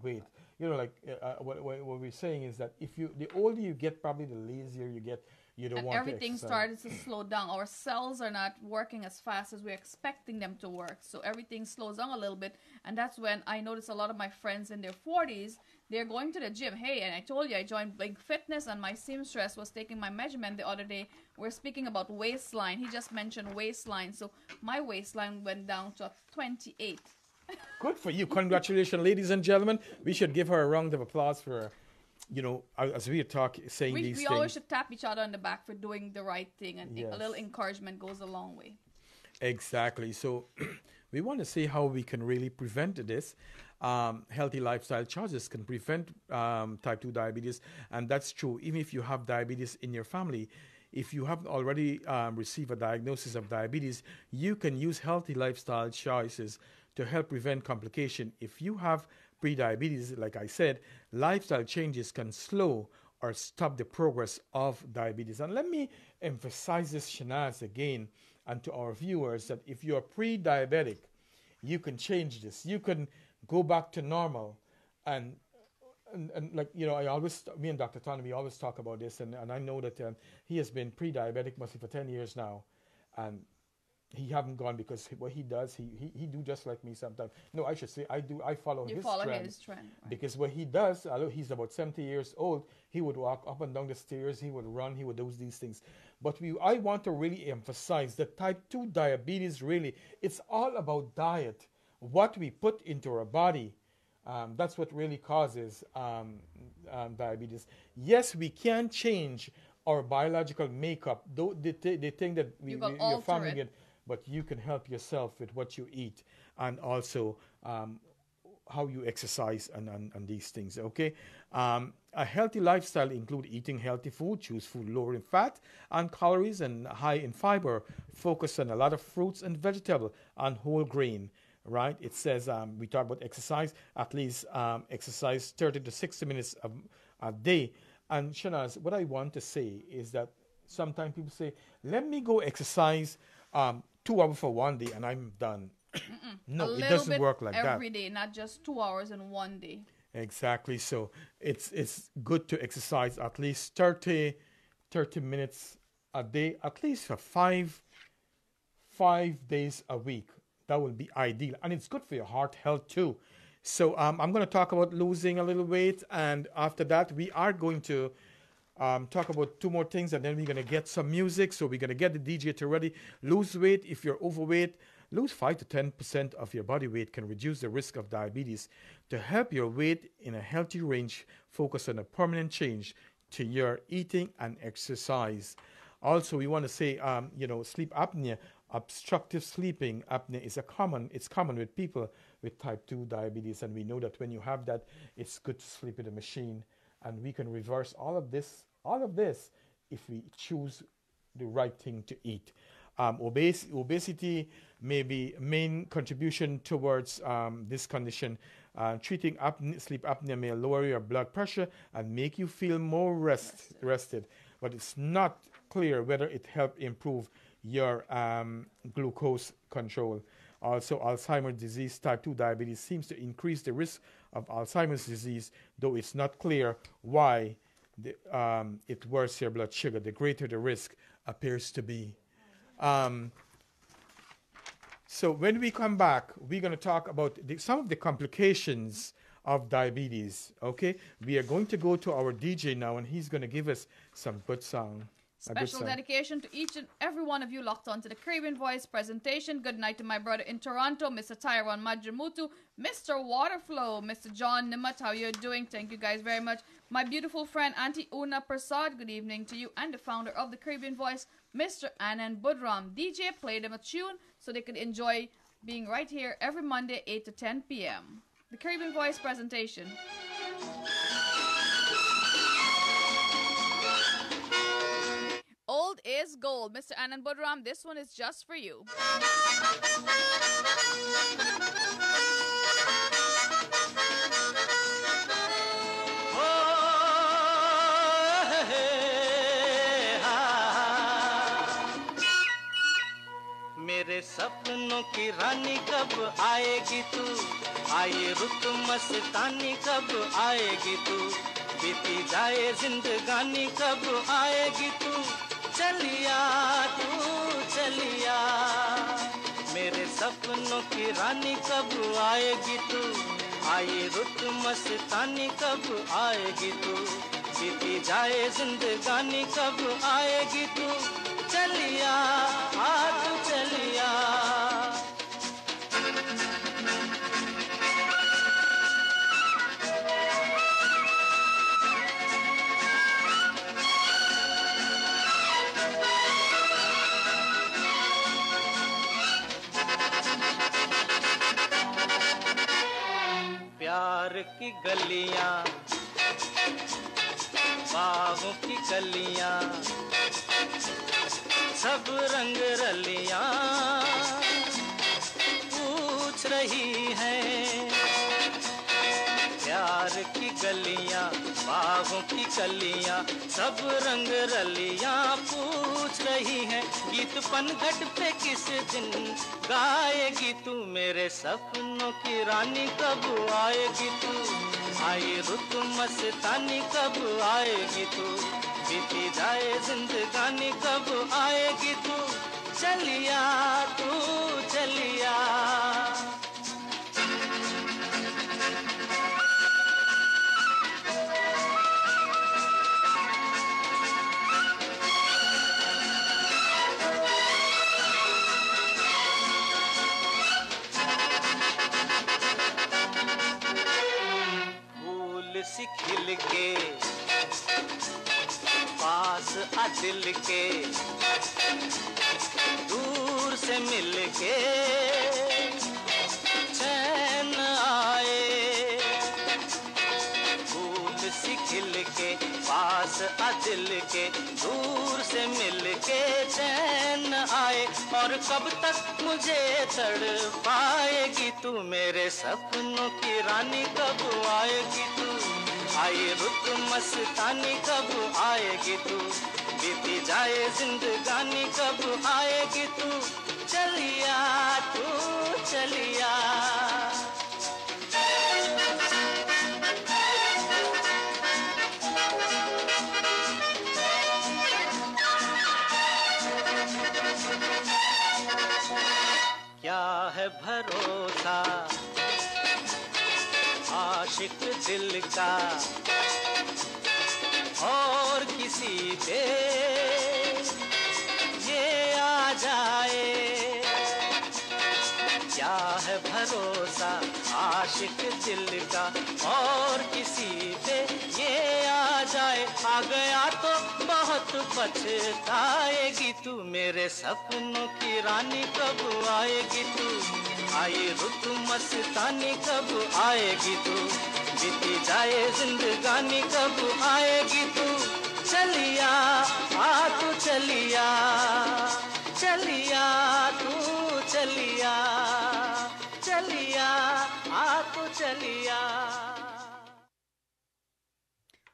weight. What we're saying is that the older you get, probably the lazier you get. You don't want everything to started to slow down. Our cells are not working as fast as we're expecting them to work. So everything slows down a little bit. And that's when I notice a lot of my friends in their 40s, they're going to the gym. Hey, and I told you I joined Big Fitness, and my seamstress was taking my measurement the other day. We're speaking about waistline. He just mentioned waistline. So my waistline went down to 28. Good for you. Congratulations, ladies and gentlemen. We should give her a round of applause for, as we talk, saying these things. We always should tap each other on the back for doing the right thing, and a little encouragement goes a long way. Exactly. So we want to see how we can really prevent this. Healthy lifestyle choices can prevent type 2 diabetes, and that's true. Even if you have diabetes in your family, if you haven't already received a diagnosis of diabetes, you can use healthy lifestyle choices to help prevent complication. If you have prediabetes, like I said, lifestyle changes can slow or stop the progress of diabetes. And let me emphasize this, Shanaz, again, and to our viewers, that if you're pre-diabetic, you can change this. You can go back to normal. And like, me and Dr. Tony, we always talk about this, and I know that he has been pre-diabetic mostly for 10 years now. And he haven't gone, because what he does, he do just like me sometimes. No, I should say I follow his trend. Right. Because what he does, although he's about 70 years old, he would walk up and down the stairs, he would run, he would do these things. But I want to really emphasize that type 2 diabetes, really, it's all about diet. What we put into our body, that's what really causes diabetes. Yes, we can change our biological makeup. Though they think that you're farming it, but you can help yourself with what you eat, and also how you exercise and these things, okay? A healthy lifestyle include eating healthy food, choose food lower in fat and calories and high in fiber, focus on a lot of fruits and vegetable and whole grain, right? It says, we talk about exercise, at least exercise 30 to 60 minutes a day. And Shanaz, what I want to say is that sometimes people say, let me go exercise 2 hours for one day and I'm done. No, it doesn't work like that. Every day, not just 2 hours in one day. Exactly. So it's good to exercise at least 30 minutes a day, at least for five days a week. That would be ideal. And it's good for your heart health too. So I'm going to talk about losing a little weight. And after that, we are going to talk about 2 more things, and then we're going to get some music. So we're going to get the DJ to ready. Lose weight. If you're overweight, lose 5 to 10% of your body weight can reduce the risk of diabetes. To help your weight in a healthy range, focus on a permanent change to your eating and exercise. Also, we want to say, sleep apnea, obstructive sleeping apnea is common with people with type 2 diabetes. And we know that when you have that, it's good to sleep in a machine. And we can reverse all of this if we choose the right thing to eat. Obesity may be main contribution towards this condition. Treating sleep apnea may lower your blood pressure and make you feel more rested, but it's not clear whether it helps improve your glucose control. Also, Alzheimer's disease, type 2 diabetes seems to increase the risk of Alzheimer's disease, though it's not clear why it worsens your blood sugar. The greater the risk appears to be. So when we come back, we're going to talk about some of the complications of diabetes, okay? We are going to go to our DJ now, and he's going to give us some good song. Special dedication to each and every one of you locked on to the Caribbean Voice presentation. Good night to my brother in Toronto, Mr. Tyrone Majamutu, Mr. Waterflow, Mr. John Nimmat. How you doing? Thank you guys very much. My beautiful friend, Auntie Una Prasad, good evening to you. And the founder of the Caribbean Voice, Mr. Anand Budram. DJ, play them a tune so they could enjoy being right here every Monday, 8 to 10 p.m. The Caribbean Voice presentation. Old is gold. Mr. Anand Budram, this one is just for you. मेरे सपनों की रानी कब आएगी तू, आए रुत मस्तानी कब आएगी तू, बीती जाए जिंदगानी कब आएगी तू, चलिया तू चलिया, मेरे सपनों की रानी कब आएगी तू, आए रुत मस्तानी कब आएगी तू, बीती जाए जिंदगानी कब आएगी तू, चलिया तू चलिया। प्यार की गलियां, बागों की कलियां, सब रंग रलियां पूछ रही हैं, प्यार की गलियां, बागों की कलियां, सब रंग रलियां पूछ रही हैं, गीत पनघट पे किस दिन गाएगी तू, मेरे सपनों की रानी कब आएगी तू, आई रुत मस्तानी कब आएगी तू, बीती जाए जिंदगानी कब आएगी तू, चलिया तू चलिया। फूल सी खिल के पास आ दिल के, दूर से मिल के चैन आए, फूल सी खिल के पास आ दिल के, दूर से मिल के चैन आए, और कब तक मुझे तड़पाएगी तू, मेरे सपनों की रानी कब आएगी तू, आई रुत मस्तानी कब आएगी तू, बीती जाए जिंदगानी कब आएगी तू, चलिया तू चलिया। क्या है भरोसा आशिक दिल का और किसी पे ये आ जाए, क्या है भरोसा आशिक दिल का और किसी पे ये आ जाए, आ गया तो बहुत पछताएगी तू, मेरे सपनों की रानी कब आएगी तू, आई रुत मस्तानी कब आएगी तू, बीती जाए जिंदगानी कब आएगी तू, चलिया तू चलिया, चलिया तू चलिया, चलिया तू चलिया.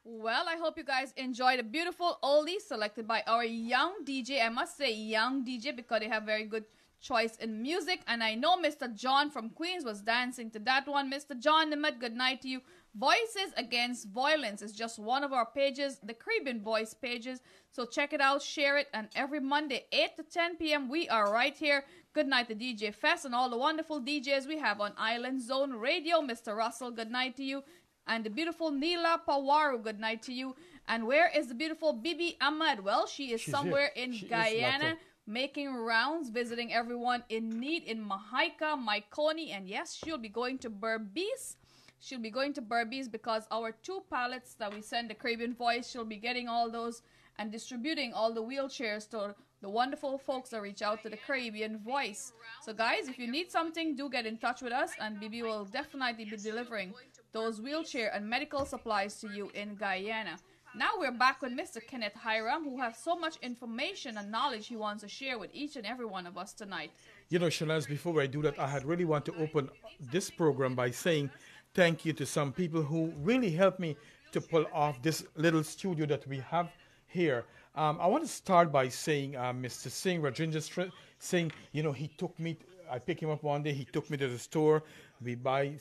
Well, I hope you guys enjoyed a beautiful oldie selected by our young DJ. I must say young DJ because they have very good choice in music. And I know Mr. John from Queens was dancing to that one. Mr. John Nimad, good night to you. Voices Against Violence is just one of our pages, the Caribbean Voice pages. So check it out, share it. And every Monday, 8 to 10 p.m., we are right here. Good night to DJ Fest and all the wonderful DJs we have on Island Zone Radio. Mr. Russell, good night to you. And the beautiful Neela Pawaru, good night to you. And where is the beautiful Bibi Ahmad? Well, she's somewhere in Guyana making rounds, visiting everyone in need in Mahaika, Maikoni, and yes, she'll be going to Berbice. She'll be going to Berbice because our 2 pallets that we send the Caribbean Voice, she'll be getting all those and distributing all the wheelchairs to the wonderful folks that reach out to the Caribbean Voice. So guys, if you need something, do get in touch with us and Bibi will definitely be delivering those wheelchair and medical supplies to you in Guyana. Now we're back with Mr. Kenneth Hiram, who has so much information and knowledge he wants to share with each and every one of us tonight. You know, Shanaz, before I do that, I had really want to open this program by saying thank you to some people who really helped me to pull off this little studio that we have here. I want to start by saying Mr. Singh, Rajendra Singh, you know, he took me, I picked him up one day, he took me to the store, we buy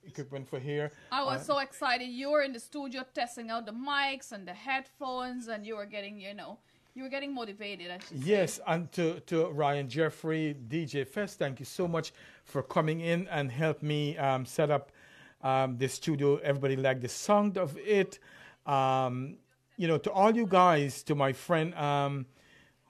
equipment for here. I was so excited. You were in the studio testing out the mics and the headphones and you were getting, you were getting motivated, I should say. Yes, and to Ryan Jeffrey, DJ Fest, thank you so much for coming in and help me set up the studio. Everybody liked the sound of it. To all you guys, to my friend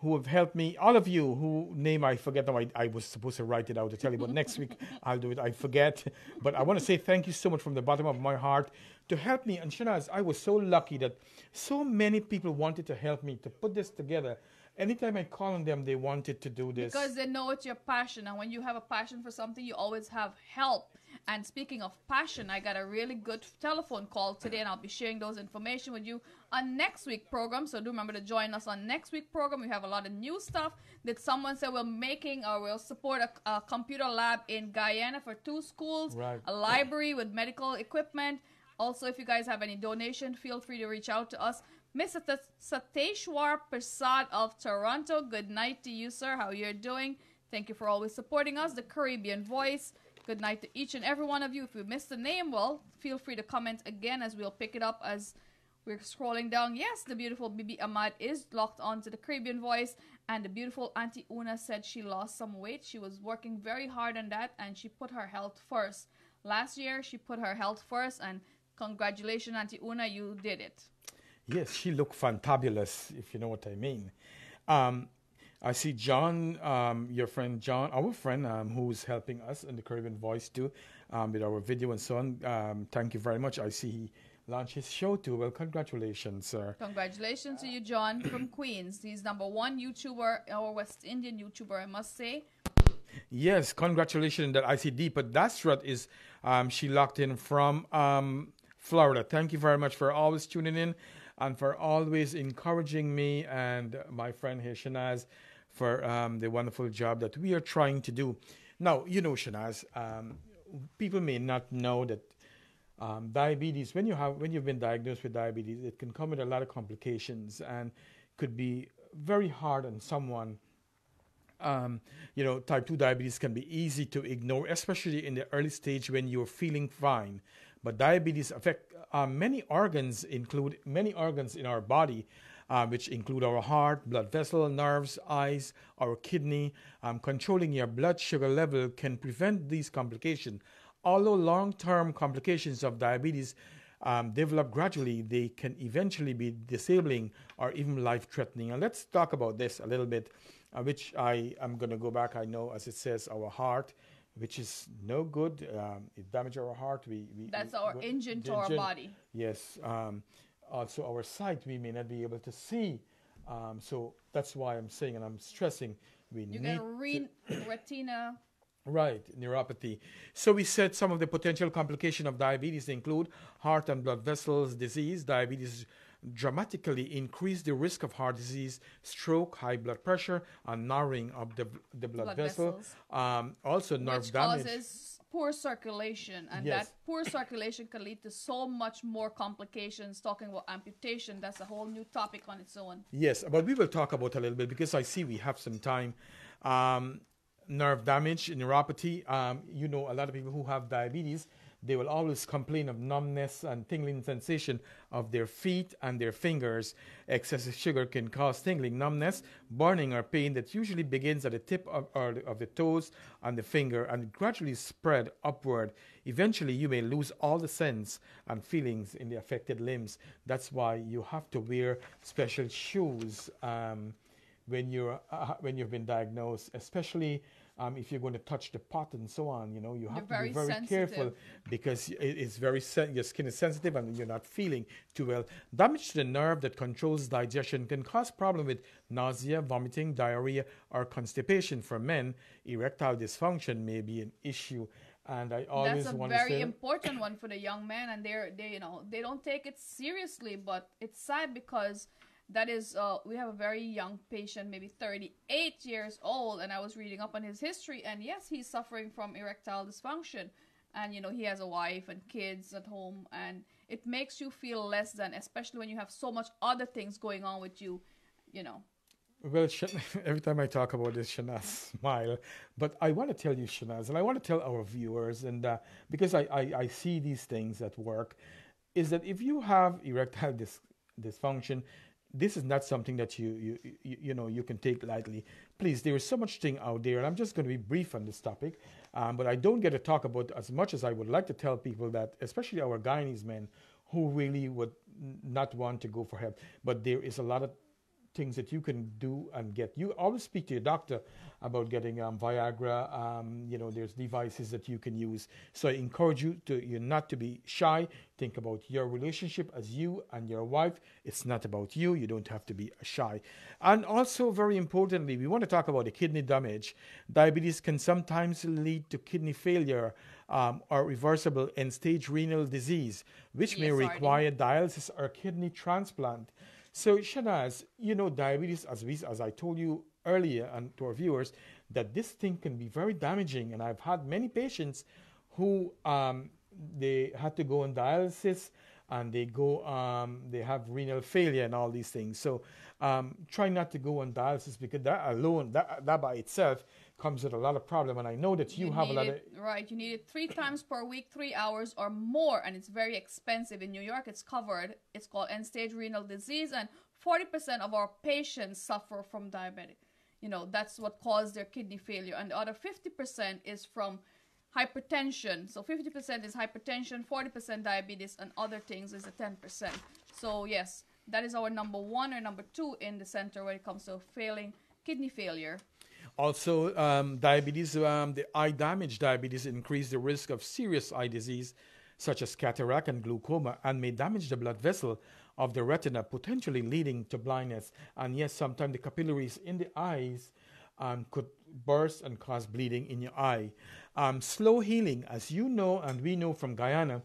who have helped me, all of you who name I forget now, I was supposed to write it out to tell you, but next week I'll do it, I forget. But I want to say thank you so much from the bottom of my heart to help me. And Shanaz, I was so lucky that so many people wanted to help me to put this together. Anytime I call on them, they wanted to do this. Because they know it's your passion. And when you have a passion for something, you always have help. And speaking of passion, I got a really good telephone call today, and I'll be sharing those information with you on next week's program. So do remember to join us on next week's program. We have a lot of new stuff that someone said we'll support a computer lab in Guyana for 2 schools, right, a library with medical equipment. Also, if you guys have any donation, feel free to reach out to us. Mr. Sateshwar Prasad of Toronto, good night to you, sir. How you're doing? Thank you for always supporting us, the Caribbean Voice. Good night to each and every one of you. If we missed the name, well, feel free to comment again as we'll pick it up as we're scrolling down. Yes, the beautiful Bibi Ahmad is locked on to the Caribbean Voice, and the beautiful Auntie Una said she lost some weight. She was working very hard on that, and she put her health first. Last year, she put her health first, and congratulations, Auntie Una, you did it. Yes, she looked fantabulous, if you know what I mean. I see John, your friend John, our friend who's helping us in the Caribbean Voice too, with our video and so on. Thank you very much. I see he launched his show too. Well, congratulations, sir. Congratulations to you, John from Queens. He's #1 YouTuber, our West Indian YouTuber, I must say. Yes, congratulations that I see Deepa Dasrat is, she locked in from Florida. Thank you very much for always tuning in and for always encouraging me and my friend here, Shanaz, for the wonderful job that we are trying to do. Now, you know, Shanaz, people may not know that diabetes, when you've been diagnosed with diabetes, it can come with a lot of complications and could be very hard on someone. Type 2 diabetes can be easy to ignore, especially in the early stage when you're feeling fine. But diabetes affect many organs in our body, which include our heart, blood vessel, nerves, eyes, our kidney. Controlling your blood sugar level can prevent these complications. Although long-term complications of diabetes develop gradually, they can eventually be disabling or even life-threatening. And let's talk about this a little bit, which I am going to go back. I know, as it says, our heart, which is no good. It damages our heart. That's our engine to our body. Yes. Also, our sight, we may not be able to see. So that's why I'm saying, and I'm stressing, you get retina. Right, neuropathy. So we said some of the potential complications of diabetes include heart and blood vessels disease. Diabetes dramatically increase the risk of heart disease, stroke, high blood pressure, and narrowing of the blood vessel. vessels. Also, nerve Which damage. causes poor circulation, and Yes. that poor circulation can lead to so much more complications. Talking about amputation, that's a whole new topic on its own. Yes, but we will talk about a little bit because I see we have some time. Nerve damage, neuropathy. You know, a lot of people who have diabetes, they will always complain of numbness and tingling sensation of their feet and their fingers. Excessive sugar can cause tingling, numbness, burning, or pain that usually begins at the tip of the toes and the finger and gradually spread upward. Eventually, you may lose all the sense and feelings in the affected limbs. That's why you have to wear special shoes when you've been diagnosed, especially if you're going to touch the pot and so on. You know, you have to be very careful because it's very your skin is sensitive and you're not feeling too well. Damage to the nerve that controls digestion can cause problem with nausea, vomiting, diarrhea, or constipation. For men, erectile dysfunction may be an issue. And I always want to say that's a very important one for the young men, and they don't take it seriously. But it's sad because that is we have a very young patient, maybe 38 years old, and I was reading up on his history, and yes, he's suffering from erectile dysfunction, and he has a wife and kids at home, and it makes you feel less than, especially when you have so much other things going on with you. Well, every time I talk about this, Shanaz smile. But I want to tell you, Shanaz, and I want to tell our viewers, and because I see these things at work, is that if you have erectile dysfunction, this is not something that you can take lightly. Please, there is so much thing out there, and I'm just going to be brief on this topic. But I don't get to talk about as much as I would like to tell people that, especially our Guyanese men, who really would not want to go for help. But there is a lot of things that you can do and get. You always speak to your doctor about getting Viagra. There's devices that you can use. So I encourage you not to be shy. Think about your relationship as you and your wife. It's not about you. You don't have to be shy. And also, very importantly, we want to talk about the kidney damage. Diabetes can sometimes lead to kidney failure or reversible end-stage renal disease, which may require dialysis or kidney transplant. So, Shanaz, diabetes, as I told you earlier and to our viewers, that this thing can be very damaging. And I've had many patients who they had to go on dialysis and they have renal failure and all these things. So try not to go on dialysis because that alone, that by itself comes with a lot of problem. And I know that you have a lot of... Right, you need it 3 times per week, 3 hours or more, and it's very expensive. In New York, it's covered. It's called end-stage renal disease, and 40% of our patients suffer from diabetic. That's what caused their kidney failure, and the other 50% is from hypertension. So 50% is hypertension, 40% diabetes, and other things is a 10%. So yes, that is our number 1 or number 2 in the center when it comes to kidney failure. Also, diabetes, the eye damage diabetes increase the risk of serious eye disease such as cataract and glaucoma and may damage the blood vessel of the retina, potentially leading to blindness. And yes, sometimes the capillaries in the eyes could burst and cause bleeding in your eye. Slow healing, as you know, and we know from Guyana,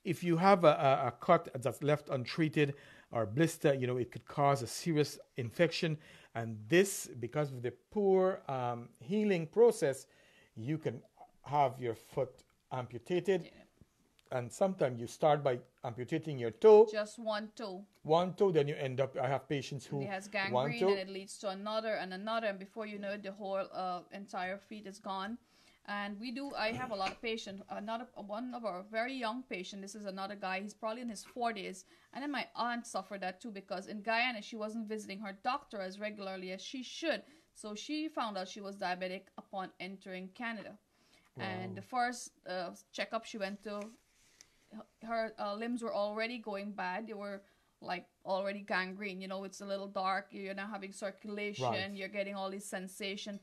if you have a cut that's left untreated or blister, it could cause a serious infection. And this, because of the poor healing process, you can have your foot amputated. Yeah. And sometimes you start by amputating your toe. Just one toe. One toe, then you end up, I have patients who... It has gangrene and it leads to another and another. And before you know it, the whole entire feet is gone. And I have a lot of patients. One of our very young patients, this is another guy, he's probably in his 40s. And then my aunt suffered that too because in Guyana, she wasn't visiting her doctor as regularly as she should. So she found out she was diabetic upon entering Canada. Wow. And the first checkup she went to, her limbs were already going bad. They were like already gangrene. It's a little dark. You're not having circulation. Right. You're getting all these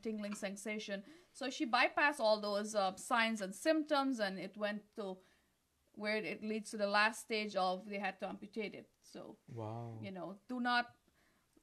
tingling sensation. So she bypassed all those signs and symptoms, and it went to where it leads to the last stage of they had to amputate it. So, wow. Do not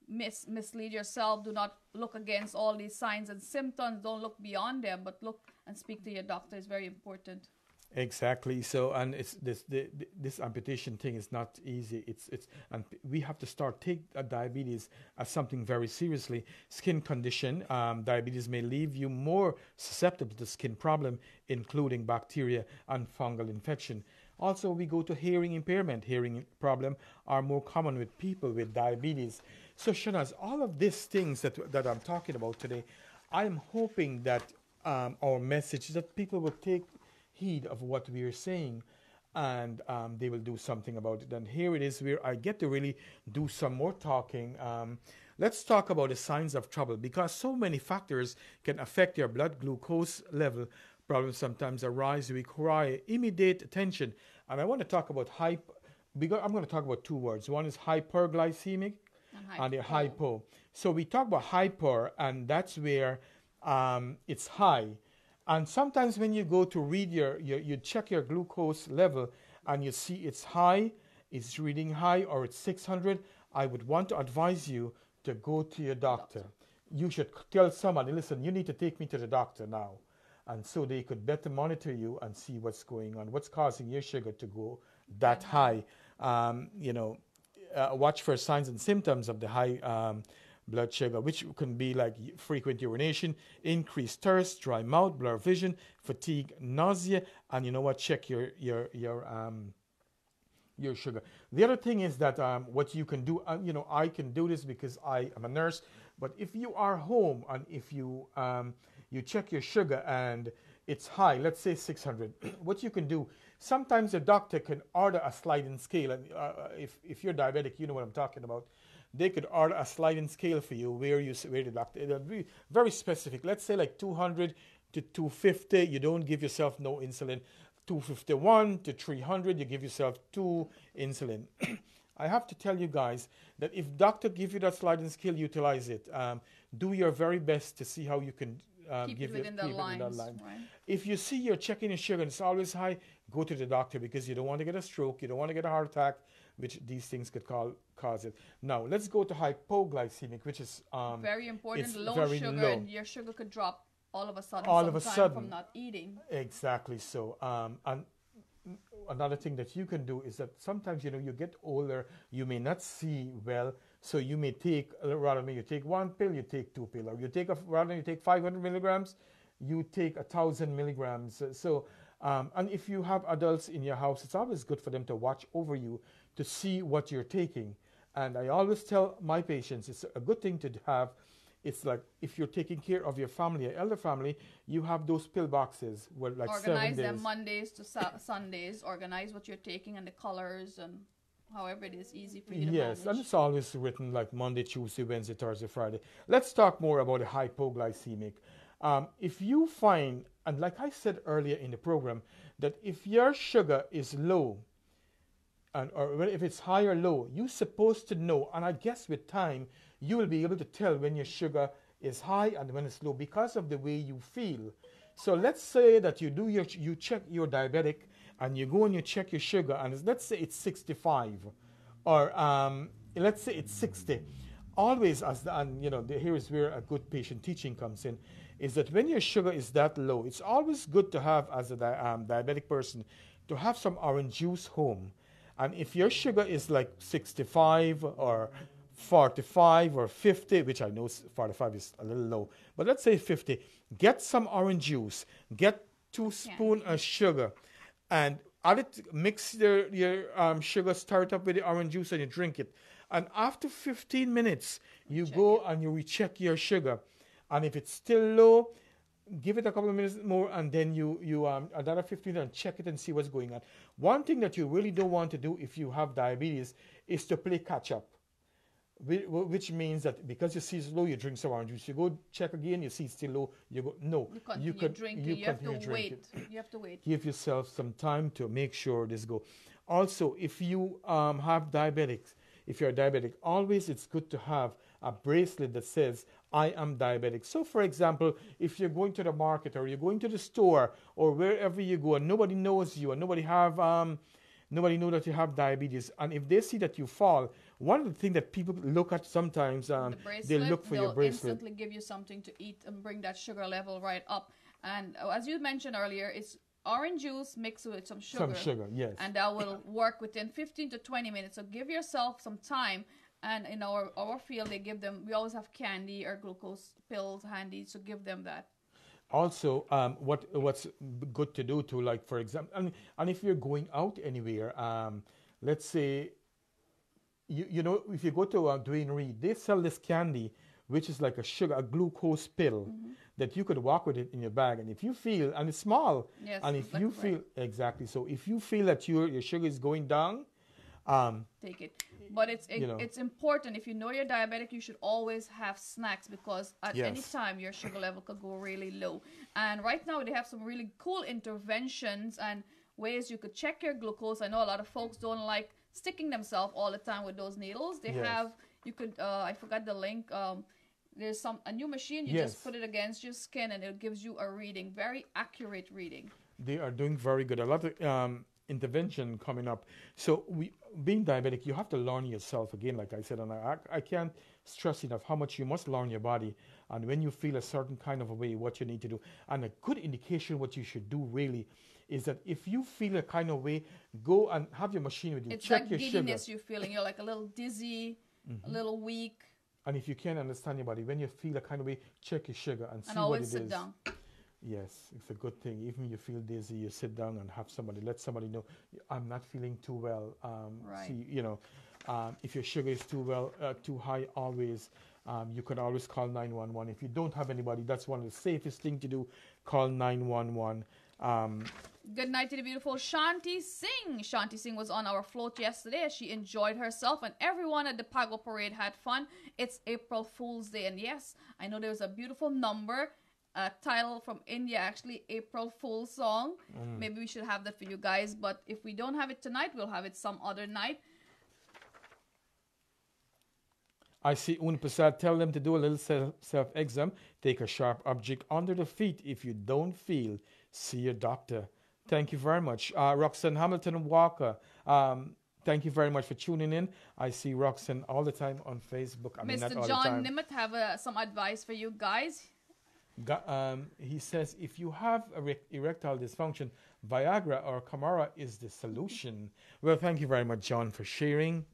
mislead yourself. Do not look against all these signs and symptoms. Don't look beyond them, but look and speak to your doctor. It's very important. Exactly. So, and it's this amputation thing is not easy. It's and we have to start take diabetes as something very seriously. Skin condition, diabetes may leave you more susceptible to skin problem, including bacteria and fungal infection. Also, we go to hearing impairment. Hearing problem are more common with people with diabetes. So, Shanaz, all of these things that I'm talking about today, I am hoping that our message that people will take heed of what we are saying, and they will do something about it. And here it is where I get to really do some more talking. Let's talk about the signs of trouble, because so many factors can affect your blood glucose level. Problems sometimes arise, require immediate attention. And I want to talk about because I'm going to talk about two words. One is hyperglycemic and the hypo. So we talk about hyper, and that's where it's high. And sometimes when you go to read you check your glucose level and you see it's high, it's reading high, or it's 600, I would want to advise you to go to your doctor. You should tell somebody, listen, you need to take me to the doctor now. And so they could better monitor you and see what's going on, what's causing your sugar to go that high. Watch for signs and symptoms of the high blood sugar, which can be like frequent urination, increased thirst, dry mouth, blurred vision, fatigue, nausea, and check your sugar. The other thing is that what you can do, I can do this because I am a nurse, but if you are home and if you you check your sugar and it's high, let's say 600, what you can do, sometimes the doctor can order a sliding scale, and if you're diabetic, you know what I'm talking about. They could order a sliding scale for you where the doctor, it'll be very specific. Let's say like 200 to 250, you don't give yourself no insulin. 251 to 300, you give yourself 2 insulin. I have to tell you guys that if doctor give you that sliding scale, utilize it. Do your very best to see how you can keep it within that line. Right? If you see you're checking your sugar and it's always high, go to the doctor, because you don't want to get a stroke, you don't want to get a heart attack, which these things could cause it. Now, let's go to hypoglycemic, which is very important. It's Low very sugar, low. and your sugar could drop all of a sudden from not eating. Exactly so. And another thing that you can do is that sometimes, you get older, you may not see well, so you may take, rather than you take one pill, you take 2 pills, or rather than you take 500 milligrams, you take 1,000 milligrams. And if you have adults in your house, it's always good for them to watch over you to see what you're taking. And I always tell my patients, it's a good thing to have. It's like if you're taking care of your family, your elder family, you have those pill boxes where like organize 7 days. them Mondays to Sundays. Organize what you're taking and the colors and however it is easy for you to manage. Yes, and it's always written like Monday, Tuesday, Wednesday, Thursday, Friday. Let's talk more about the hypoglycemic. If you find, and like I said earlier in the program, that if your sugar is low, or if it's high or low, you're supposed to know, and I guess with time, you will be able to tell when your sugar is high and when it's low because of the way you feel. So let's say that you check your diabetic and you go and you check your sugar, and let's say it's 65, or let's say it's 60. Always, here is where a good patient teaching comes in, is that when your sugar is that low, it's always good to have, as a diabetic person, to have some orange juice home. And if your sugar is like 65 or 45 or 50, which I know 45 is a little low, but let's say 50, get some orange juice, get 2 spoons of sugar, and add it, mix your sugar, stir it up with the orange juice, and you drink it. And after 15 minutes, you go and you recheck your sugar. And if it's still low, give it a couple of minutes more, and then you another 15 and check it and see what's going on. One thing that you really don't want to do if you have diabetes is to play catch up, which means that because you see it's low, you drink some orange juice. You go check again, you see it's still low, you go, no. You have to wait. You have to wait. Give yourself some time to make sure this go. Also, if you have diabetics, if you're diabetic, always it's good to have a bracelet that says, I am diabetic. So, for example, if you're going to the market or you're going to the store or wherever you go and nobody knows you and nobody know that you have diabetes, and if they see that you fall, one of the things that people look at sometimes, they look for your bracelet. They'll instantly give you something to eat and bring that sugar level right up. And as you mentioned earlier, it's orange juice mixed with some sugar. Some sugar, yes. And that will work within 15 to 20 minutes. So give yourself some time. And in our field, we always have candy or glucose pills handy, so give them that. Also, what's good to do to, like, for example, and if you're going out anywhere, let's say, you know, if you go to Dwayne Reed, they sell this candy, which is like a glucose pill that you could walk with it in your bag. And if you feel, and it's small, Yes, and if like you right. feel, exactly, so if you feel that your sugar is going down, Take it. But it's you know. it's important. If you know you're diabetic, you should always have snacks because at any Yes. time your sugar level could go really low. And right now they have some really cool interventions and ways you could check your glucose. I know a lot of folks don't like sticking themselves all the time with those needles. They Yes. have, you could, I forgot the link. There's a new machine. You Yes. just put it against your skin and it gives you a reading, very accurate reading. they are doing very good. A lot of intervention coming up. So being diabetic, you have to learn yourself again, like I said, and I can't stress enough how much you must learn your body, and when you feel a certain kind of a way, what you need to do. And a good indication what you should do really is that if you feel a kind of way, go and have your machine with you. It's check that your giddiness sugar. you're feeling. You're like a little dizzy, a little weak, And if you can't understand your body, when you feel a kind of way, check your sugar and see and what it always is. sit down. Yes, it's a good thing. Even you feel dizzy, you sit down and let somebody know, I'm not feeling too well. Right. See, you know, if your sugar is too high, always, you can always call 911. If you don't have anybody, that's one of the safest thing to do. Call 911. Good night to the beautiful Shanti Singh. Shanti Singh was on our float yesterday. She enjoyed herself and everyone at the Pago Parade had fun. It's April Fool's Day. And yes, I know there's a beautiful number, title from India, actually, April Fool's song. Maybe we should have that for you guys. But if we don't have it tonight, we'll have it some other night. I see Unprasad, tell them to do a little self-exam. Take a sharp object under the feet. If you don't feel, see your doctor. Thank you very much. Roxanne Hamilton Walker, thank you very much for tuning in. I see Roxanne all the time on Facebook. I mean, not all Mr. the John time. Nimmet have some advice for you guys. He says, if you have erectile dysfunction, Viagra or Camara is the solution. Well, thank you very much, John, for sharing.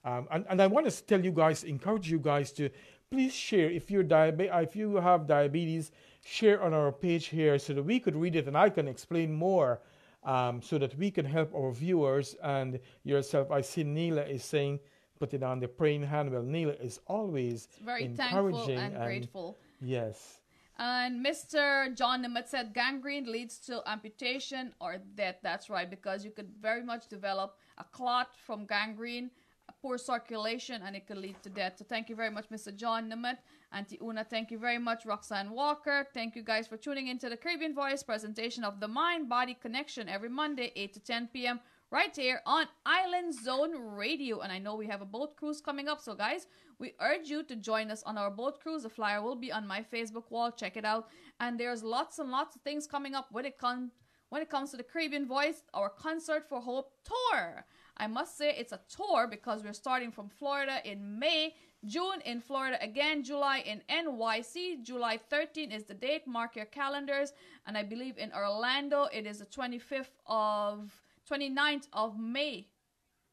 And I want to tell you guys, encourage you guys to please share. If you have diabetes, share on our page here so that we could read it and I can explain more, so that we can help our viewers and yourself. I see Neela is saying, put it on the praying hand. Well, Neela is always Very encouraging thankful and grateful. Yes. And Mr. John Nimmet said gangrene leads to amputation or death. That's right, because you could very much develop a clot from gangrene, a poor circulation, and it could lead to death. So thank you very much, Mr. John Nimmet. Auntie Una, thank you very much. Roxanne Walker, thank you guys for tuning into the Caribbean Voice presentation of the Mind-Body Connection every Monday, 8 to 10 p.m. right here on Island Zone Radio. And I know we have a boat cruise coming up, so guys, we urge you to join us on our boat cruise. The flyer will be on my Facebook wall. Check it out. And there's lots and lots of things coming up when it comes to the Caribbean Voice, our Concert for Hope tour. I must say it's a tour because we're starting from Florida in May, June in Florida again, July in NYC. July 13 is the date. Mark your calendars. And I believe in Orlando it is the 29th of May.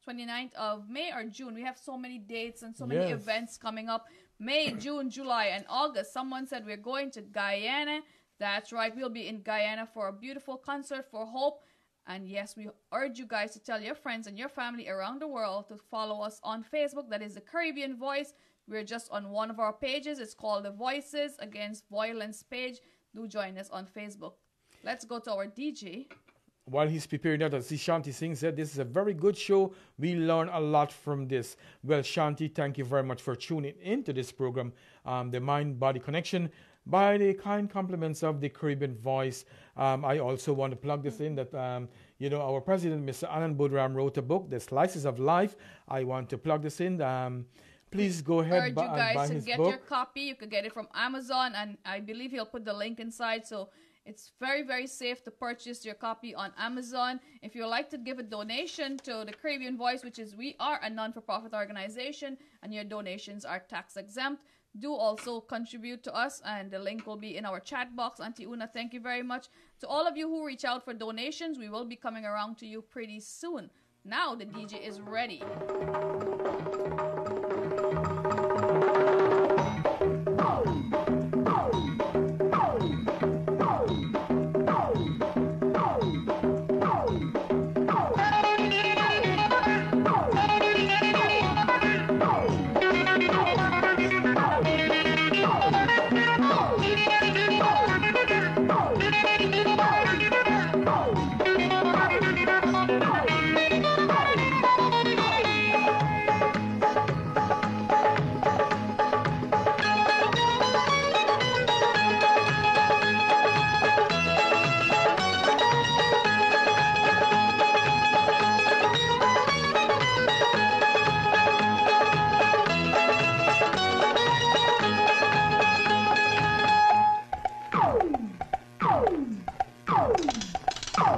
29th of May or June. We have so many dates and so many Yes. events coming up. May, June, July, and August. Someone said we're going to Guyana. That's right. We'll be in Guyana for a beautiful concert for hope. And yes, we urge you guys to tell your friends and your family around the world to follow us on Facebook. That is the Caribbean Voice. We're just on one of our pages. It's called the Voices Against Violence page. Do join us on Facebook. Let's go to our DJ. While he's preparing that, as Shanti Singh said, this is a very good show. We learn a lot from this. Well, Shanti, thank you very much for tuning into this program, the Mind-Body Connection, by the kind compliments of the Caribbean Voice. I also want to plug this in that, our president, Mr. Anand Budram, wrote a book, The Slices of Life. I want to plug this in. Please go ahead Urge and you buy guys to his get book. your copy. You could get it from Amazon, and I believe he'll put the link inside. So it's very, very safe to purchase your copy on Amazon. If you'd like to give a donation to the Caribbean Voice, which is we are a non-for-profit organization, and your donations are tax exempt, do also contribute to us, and the link will be in our chat box. Auntie Una, thank you very much. To all of you who reach out for donations, we will be coming around to you pretty soon. Now the DJ is ready.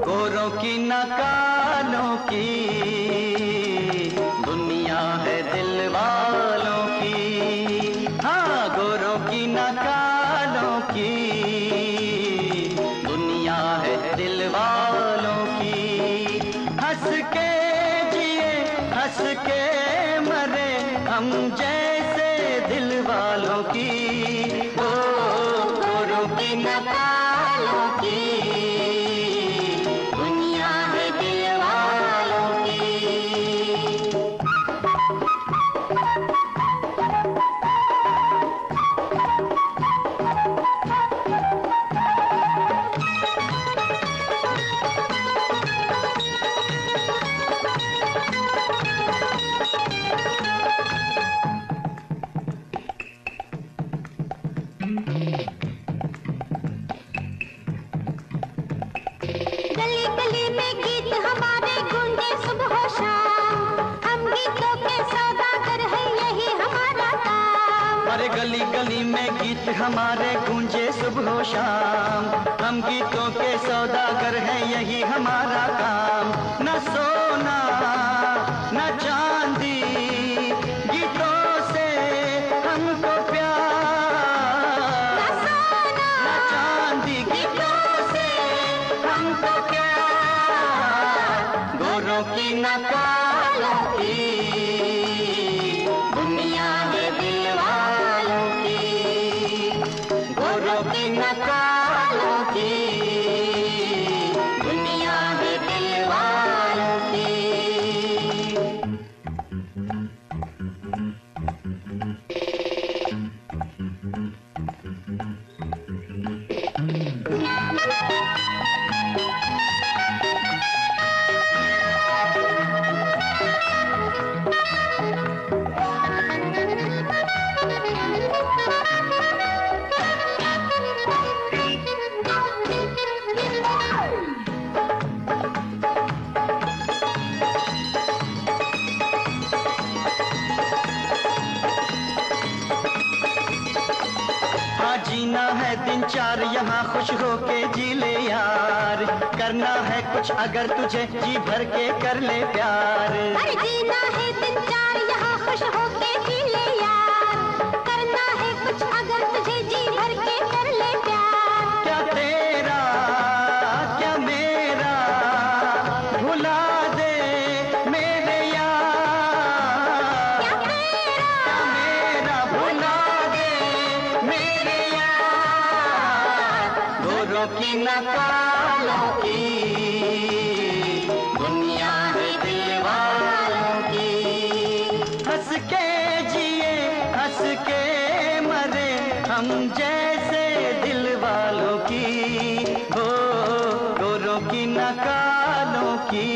गोरों की न कालों की दुनिया है दिल वालों की, हाँ गोरों की न कालों की दुनिया है दिल वालों की। हंस के जिए हंस के मरे हम जैसे दिल वालों की, ओ गोरों की न कालों की हमारे गूंजे सुबह शाम, हम गीतों के सौदागर हैं यही हमारा काम। न सोना न चांदी गीतों से हमको प्यार, न चांदी गीतों से हमको प्यार। गोरों की न कालों की दुनिया है दिल वालों की, गोरों की न कालों की दुनिया है दिल वालों की। जीना है दिन चार यहाँ खुश होके जी ले यार, करना है कुछ अगर तुझे जी भर के कर ले प्यार। अरे जीना है दिन चार यहाँ खुश होके जी ले यार, करना है कुछ अगर तुझे जी भर के कर ले प्यार। क्या तेरा क्या मेरा भुला दे मेरे यार, क्या तेरा क्या मेरा भुला दे मेरे गोरों की न कालों की दुनिया है दिल वालों की। हंस के जिए हंस के मरे हम जैसे दिल वालों की, हो गोरों की न कालों की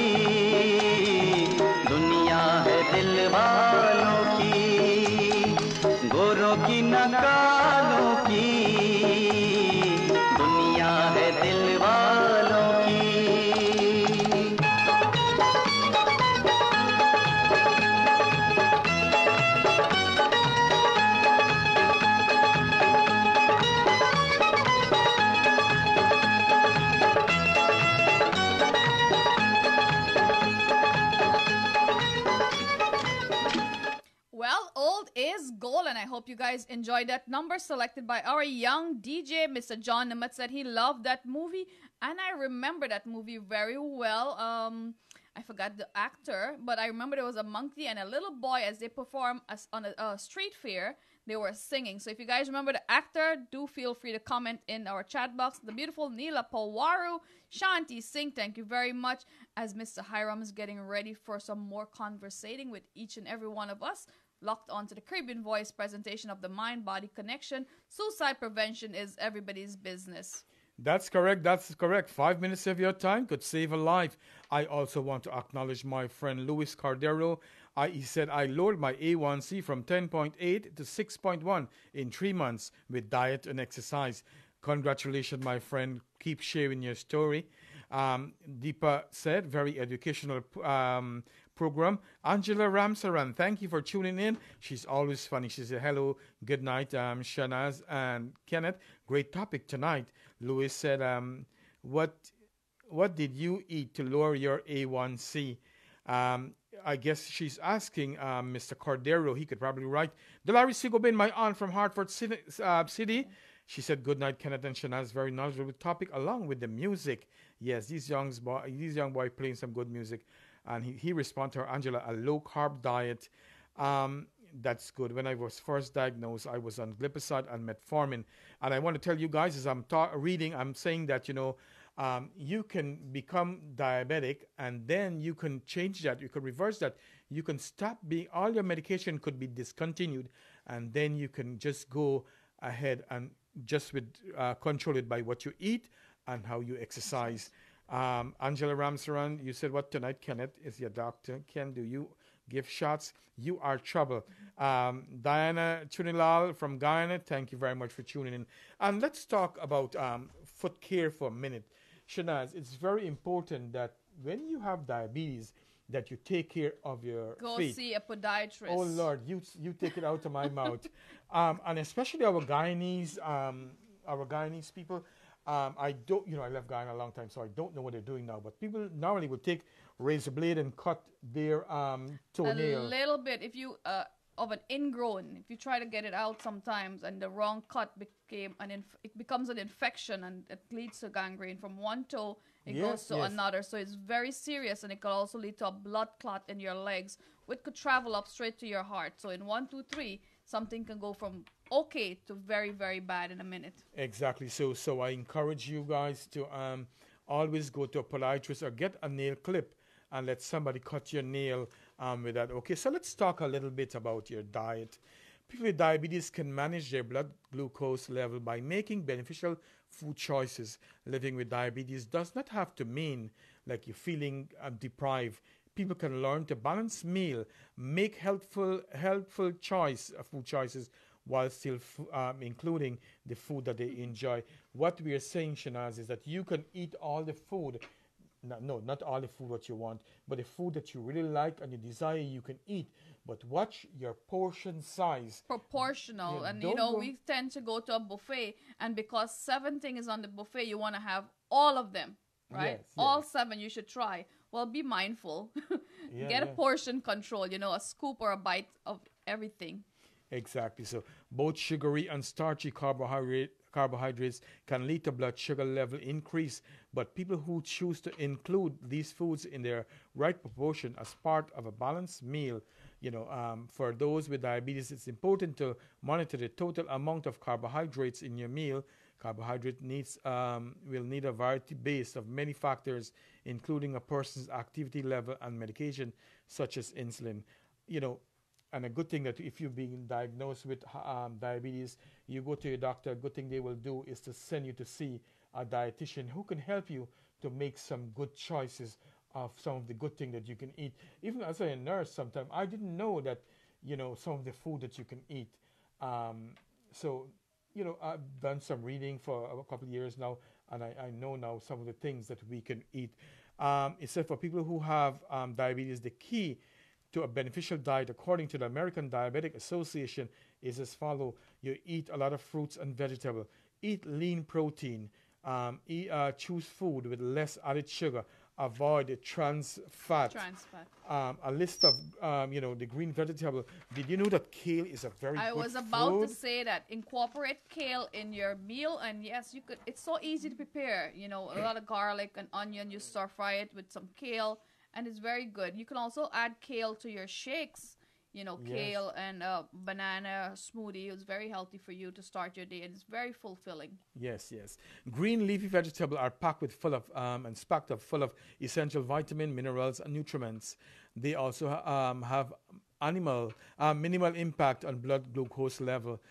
दुनिया है दिल वालों की, गोरों की न कालों की दुनिया है दिल वालों की। beautiful, and I hope you guys enjoyed that number selected by our young DJ, Mr. John Nimmet. Said he loved that movie, and I remember that movie very well. I forgot the actor, but I remember there was a monkey and a little boy as they perform on a street fair. They were singing. So if you guys remember the actor, do feel free to comment in our chat box. The beautiful Neela Pawaru, Shanti Singh, thank you very much. As Mr. Hiram is getting ready for some more conversating with each and every one of us, locked onto the Caribbean Voice presentation of the Mind-Body Connection. Suicide prevention is everybody's business. That's correct. That's correct. 5 minutes of your time could save a life. I also want to acknowledge my friend Luis Cardero. He said, I lowered my A1C from 10.8 to 6.1 in 3 months with diet and exercise. Congratulations, my friend. Keep sharing your story. Deepa said, very educational program. Angela Ramsaran, thank you for tuning in. She's always funny. She said, hello, good night, Shanaz and Kenneth. Great topic tonight. Louis said, what did you eat to lower your A1C? I guess she's asking Mr. Cordero. He could probably write. Dolores Sigobin, my aunt from Hartford City. She said, good night, Kenneth and Shanaz. Very knowledgeable topic along with the music. Yes, these young boy playing some good music. And he responded to her, Angela, a low-carb diet. That's good. When I was first diagnosed, I was on glipizide and metformin. And I want to tell you guys, as I'm reading, I'm saying that, you can become diabetic and then you can change that. You can reverse that. You can stop all your medication could be discontinued, and then you can just go ahead and just control it by what you eat and how you exercise. Angela Ramsaran, you said what tonight, Kenneth, is your doctor. Ken, do you give shots? You are trouble. Diana Chunilal from Guyana, thank you very much for tuning in. And let's talk about foot care for a minute. Shanaz, it's very important that when you have diabetes, that you take care of your feet. Go see a podiatrist. Oh, Lord, you take it out of my mouth. And especially our Guyanese people. I don't, I left Guyana a long time, so I don't know what they're doing now. But people normally would take razor blade and cut their toenail. A little bit, if you of an ingrown, if you try to get it out sometimes, and the wrong cut it becomes an infection, and it leads to gangrene from one toe. It goes to another, so it's very serious, and it could also lead to a blood clot in your legs, which could travel up straight to your heart. So in 1, 2, 3, something can go from okay to very, very bad in a minute. Exactly. So I encourage you guys to always go to a podiatrist or get a nail clip and let somebody cut your nail with that. Okay, so let's talk a little bit about your diet. People with diabetes can manage their blood glucose level by making beneficial food choices. Living with diabetes does not have to mean like you're feeling deprived. People can learn to balance meal, make helpful food choices while still including the food that they enjoy. What we are saying, Shanaz, is that you can eat all the food. No, not all the food what you want, but the food that you really like and you desire, you can eat. But watch your portion size. Proportional. Yeah, and, we tend to go to a buffet, and because 7 things is on the buffet, you want to have all of them, right? Yes, all 7 you should try. Well, be mindful. Get a portion control, a scoop or a bite of everything. Exactly. So both sugary and starchy carbohydrates can lead to blood sugar level increase, but people who choose to include these foods in their right proportion as part of a balanced meal, for those with diabetes, it's important to monitor the total amount of carbohydrates in your meal. Carbohydrate will need a variety based of many factors, including a person's activity level and medication, such as insulin. And a good thing that if you've been diagnosed with diabetes, you go to your doctor. A good thing they will do is to send you to see a dietitian who can help you to make some good choices of some of the good things that you can eat. Even as a nurse, sometimes I didn't know that, some of the food that you can eat. So I've done some reading for a couple of years now, and I know now some of the things that we can eat. It said for people who have diabetes, the key to a beneficial diet, according to the American Diabetic Association, is as follows. You eat a lot of fruits and vegetables. Eat lean protein. Choose food with less added sugar. avoid the trans fat. Trans fat. A list of the green vegetable. Did you know that kale is a very I good was about food? to say that. Incorporate kale in your meal, and yes, you could. It's so easy to prepare. You know, a lot of garlic and onion. You stir fry it with some kale, and it's very good. You can also add kale to your shakes. You know, Yes. kale and banana smoothie is very healthy for you to start your day, and it's very fulfilling. Yes, yes. Green leafy vegetables are packed with full of and packed up full of essential vitamin, minerals, and nutrients. They also have minimal impact on blood glucose level.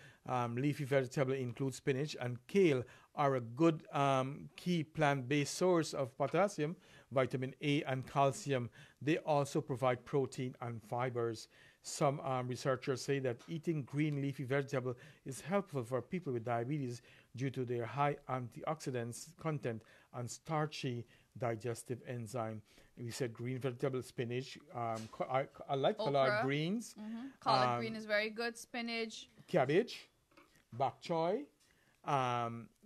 Leafy vegetable include spinach and kale are a good key plant-based source of potassium, vitamin A, and calcium. They also provide protein and fibers. Some researchers say that eating green leafy vegetable is helpful for people with diabetes due to their high antioxidants content and starchy digestive enzyme. We said green vegetable, spinach. I like collard Okra. greens, Collard green is very good. Spinach. cabbage, bok choy.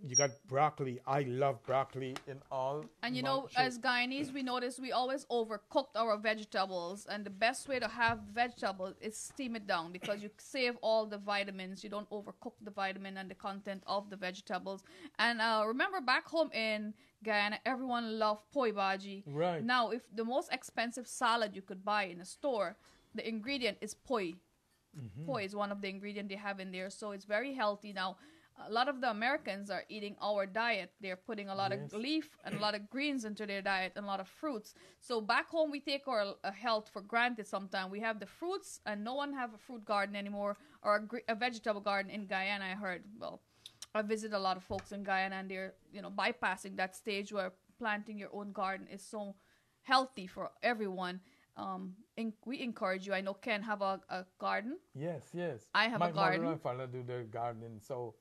You got broccoli. I love broccoli in all. And you know, as Guyanese, we notice we always overcooked our vegetables, and the best way to have vegetables is steam it down because you save all the vitamins. You don't overcook the vitamin and the content of the vegetables. And remember, back home in Guyana, everyone loved poi bhaji. Right. Now, if the most expensive salad you could buy in a store, the ingredient is poi. Poi is one of the ingredients they have in there, so it's very healthy. Now, a lot of the Americans are eating our diet. They're putting a lot of leaf and a lot of greens into their diet and a lot of fruits. So back home, we take our health for granted sometimes. We have the fruits, and no one have a fruit garden anymore or a vegetable garden in Guyana, I heard. Well, I visit a lot of folks in Guyana, and they're, bypassing that stage where planting your own garden is so healthy for everyone. We encourage you. I know Ken have a garden. Yes, yes. I have my a garden. My mother and father do their gardening, so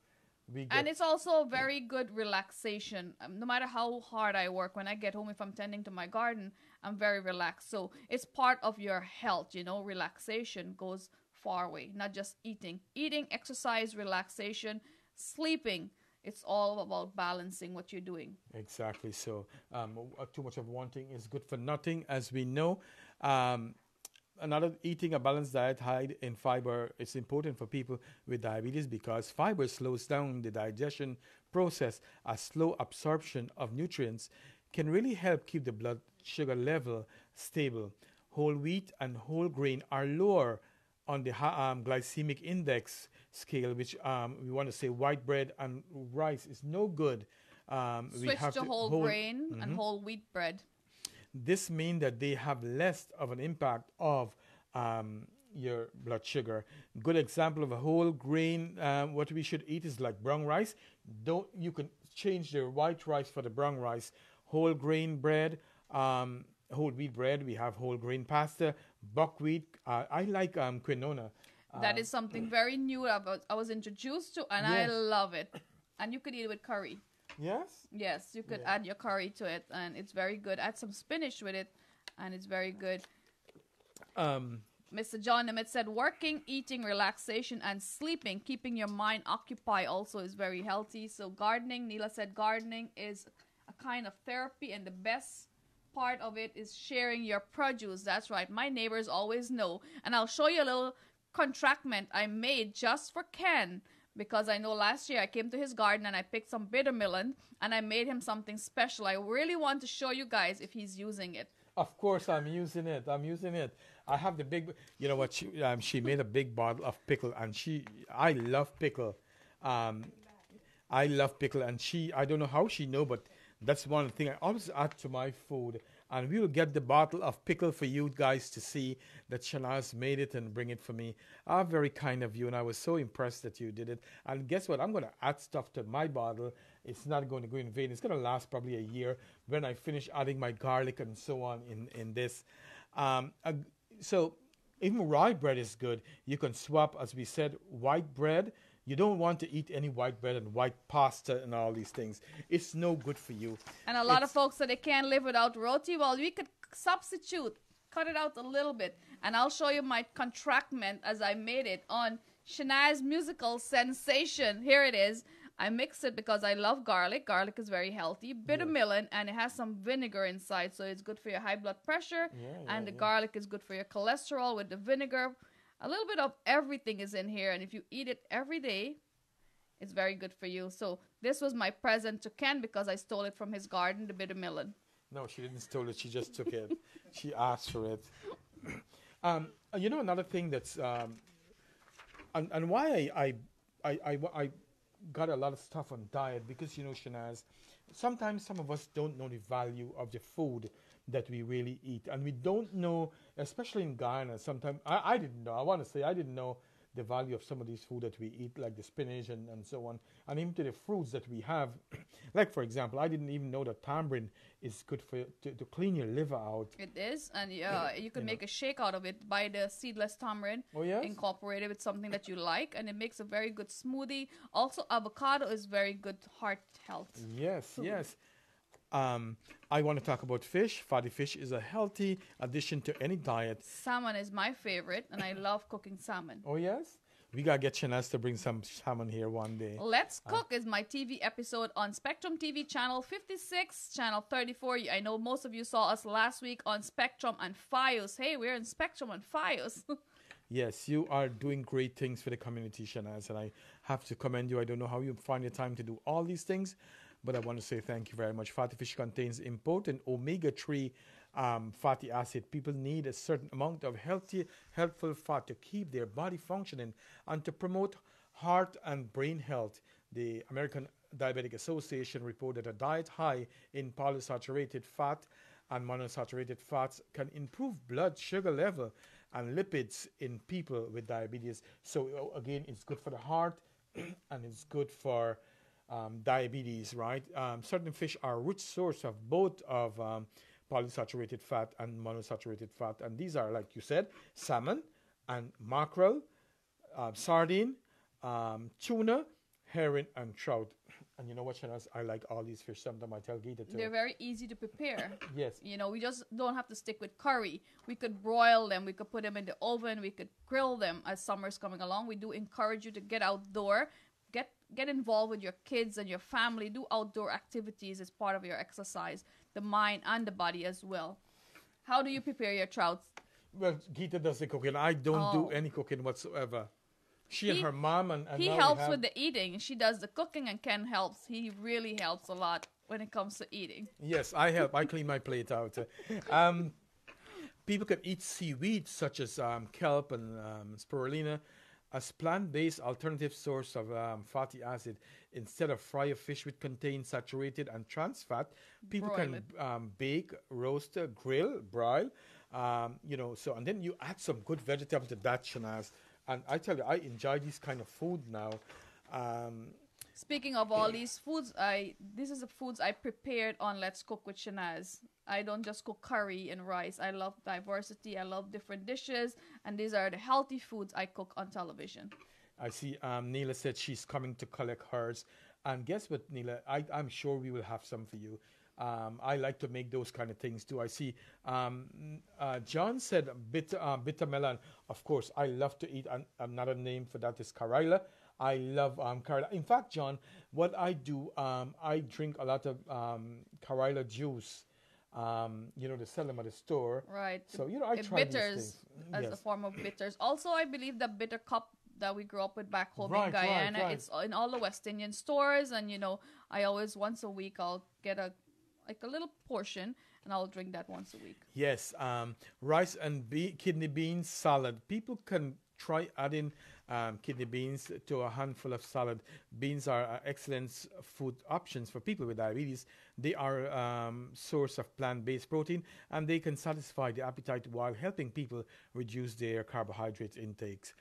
we get. And it's also very good relaxation. No matter how hard I work, when I get home, if I'm tending to my garden, I'm very relaxed. So it's part of your health, relaxation goes far away, not just eating. Eating, exercise, relaxation, sleeping. It's all about balancing what you're doing. Exactly. So too much of one thing is good for nothing, as we know. Eating a balanced diet high in fiber is important for people with diabetes because fiber slows down the digestion process. A slow absorption of nutrients can really help keep the blood sugar level stable. Whole wheat and whole grain are lower on the glycemic index scale, which we want to say white bread and rice is no good. Switch to whole grain and whole wheat bread. This means that they have less of an impact of your blood sugar. Good example of a whole grain, what we should eat is like brown rice. You can change the white rice for the brown rice. Whole grain bread, whole wheat bread. We have whole grain pasta, buckwheat. I like quinoa. That is something very new I was introduced to, and I love it. And you could eat it with curry. Yes? Yes, you could add your curry to it, and it's very good. Add some spinach with it, and it's very good. Mr. John Nemeth said, working, eating, relaxation, and sleeping, keeping your mind occupied also is very healthy. So gardening, Neela said gardening is a kind of therapy, and the best part of it is sharing your produce. That's right. My neighbors always know. And I'll show you a little contractment I made just for Ken, because I know last year I came to his garden and I picked some bitter melon and I made him something special. I really want to show you guys if he's using it. Of course, I'm using it. I have the big, you know what? She made a big bottle of pickle, and I love pickle. I love pickle, and I don't know how she know, but that's one thing I always add to my food. And we will get the bottle of pickle for you guys to see that Shanaz made it and bring it for me. Very kind of you, and I was so impressed that you did it. And guess what? I'm going to add stuff to my bottle. It's not going to go in vain. It's going to last probably a year when I finish adding my garlic and so on in this. So even rye bread is good. You can swap, as we said, white bread. You don't want to eat any white bread and white pasta and all these things. It's no good for you. And a lot of folks say they can't live without roti. Well, we could substitute, cut it out a little bit. And I'll show you my contractment as I made it on Shania's musical sensation. Here it is. I mix it because I love garlic. Garlic is very healthy. Bitter melon, and it has some vinegar inside, so it's good for your high blood pressure. And the garlic is good for your cholesterol with the vinegar. A little bit of everything is in here, and if you eat it every day, it's very good for you. So this was my present to Ken because I stole it from his garden, the bitter melon. No, she didn't steal it. She just took it. She asked for it. Another thing that's and why I got a lot of stuff on diet because Shanaz, sometimes some of us don't know the value of the food that we really eat, and we don't know, especially in Guyana. Sometimes I didn't know. I want to say I didn't know the value of some of these food that we eat, like the spinach and so on, and even to the fruits that we have. Like, for example, I didn't even know that tamarind is good for to clean your liver out. It is, and you can make a shake out of it. Buy the seedless tamarind, incorporate it with something that you like, and it makes a very good smoothie. Also, avocado is very good heart health. Yes, yes. I want to talk about fish. Fatty fish is a healthy addition to any diet. Salmon is my favorite, and I love cooking salmon. Oh, yes? We got to get Shanaz to bring some salmon here one day. Let's Cook is my TV episode on Spectrum TV channel 56, channel 34. I know most of you saw us last week on Spectrum and Fios. Hey, we're in Spectrum and Fios. Yes, you are doing great things for the community, Shanaz, and I have to commend you. I don't know how you find the time to do all these things, but I want to say thank you very much. Fatty fish contains important omega-3 fatty acid. People need a certain amount of helpful fat to keep their body functioning and to promote heart and brain health. The American Diabetic Association reported a diet high in polysaturated fat and monosaturated fats can improve blood sugar level and lipids in people with diabetes. So again, it's good for the heart and it's good for diabetes, right? Certain fish are a rich source of both of polysaturated fat and monosaturated fat. And these are, like you said, salmon and mackerel, sardine, tuna, herring, and trout. And you know what, Shanaz? I like all these fish. Sometimes I tell Gita too. They're very easy to prepare. Yes. We just don't have to stick with curry. We could broil them. We could put them in the oven. We could grill them as summer's coming along. We do encourage you to get outdoor. Get involved with your kids and your family. Do outdoor activities as part of your exercise, the mind and the body as well. How do you prepare your trout? Well, Gita does the cooking. I don't do any cooking whatsoever. She and her mom and he helps with the eating. She does the cooking and Ken helps. He really helps a lot when it comes to eating. Yes, I help. I clean my plate out. People can eat seaweed such as kelp and spirulina as plant-based alternative source of fatty acid. Instead of fry a fish which contains saturated and trans fat, people can bake, roast, grill, broil, so, and then you add some good vegetable to that, Shanaz. And I tell you, I enjoy this kind of food now. Speaking of all these foods, this is the foods I prepared on Let's Cook with Shanaz. I don't just cook curry and rice. I love diversity. I love different dishes. And these are the healthy foods I cook on television. I see Neela said she's coming to collect hers. And guess what, Neela? I'm sure we will have some for you. I like to make those kind of things too. I see John said bitter melon. Of course, I love to eat. Another name for that is Karila. I love Karila. In fact, John, what I do, I drink a lot of Karila juice. They sell them at the store. Right. So, I try bitters these things. as Yes. a form of bitters. Also, I believe the bitter cup that we grew up with back home in Right, Guyana, right. it's in all the West Indian stores. And, I always, once a week, I'll get a little portion and I'll drink that once a week. Yes. Rice and kidney beans salad. People can try adding kidney beans to a handful of salad. Beans are excellent food options for people with diabetes. They are a source of plant-based protein, and they can satisfy the appetite while helping people reduce their carbohydrate intakes.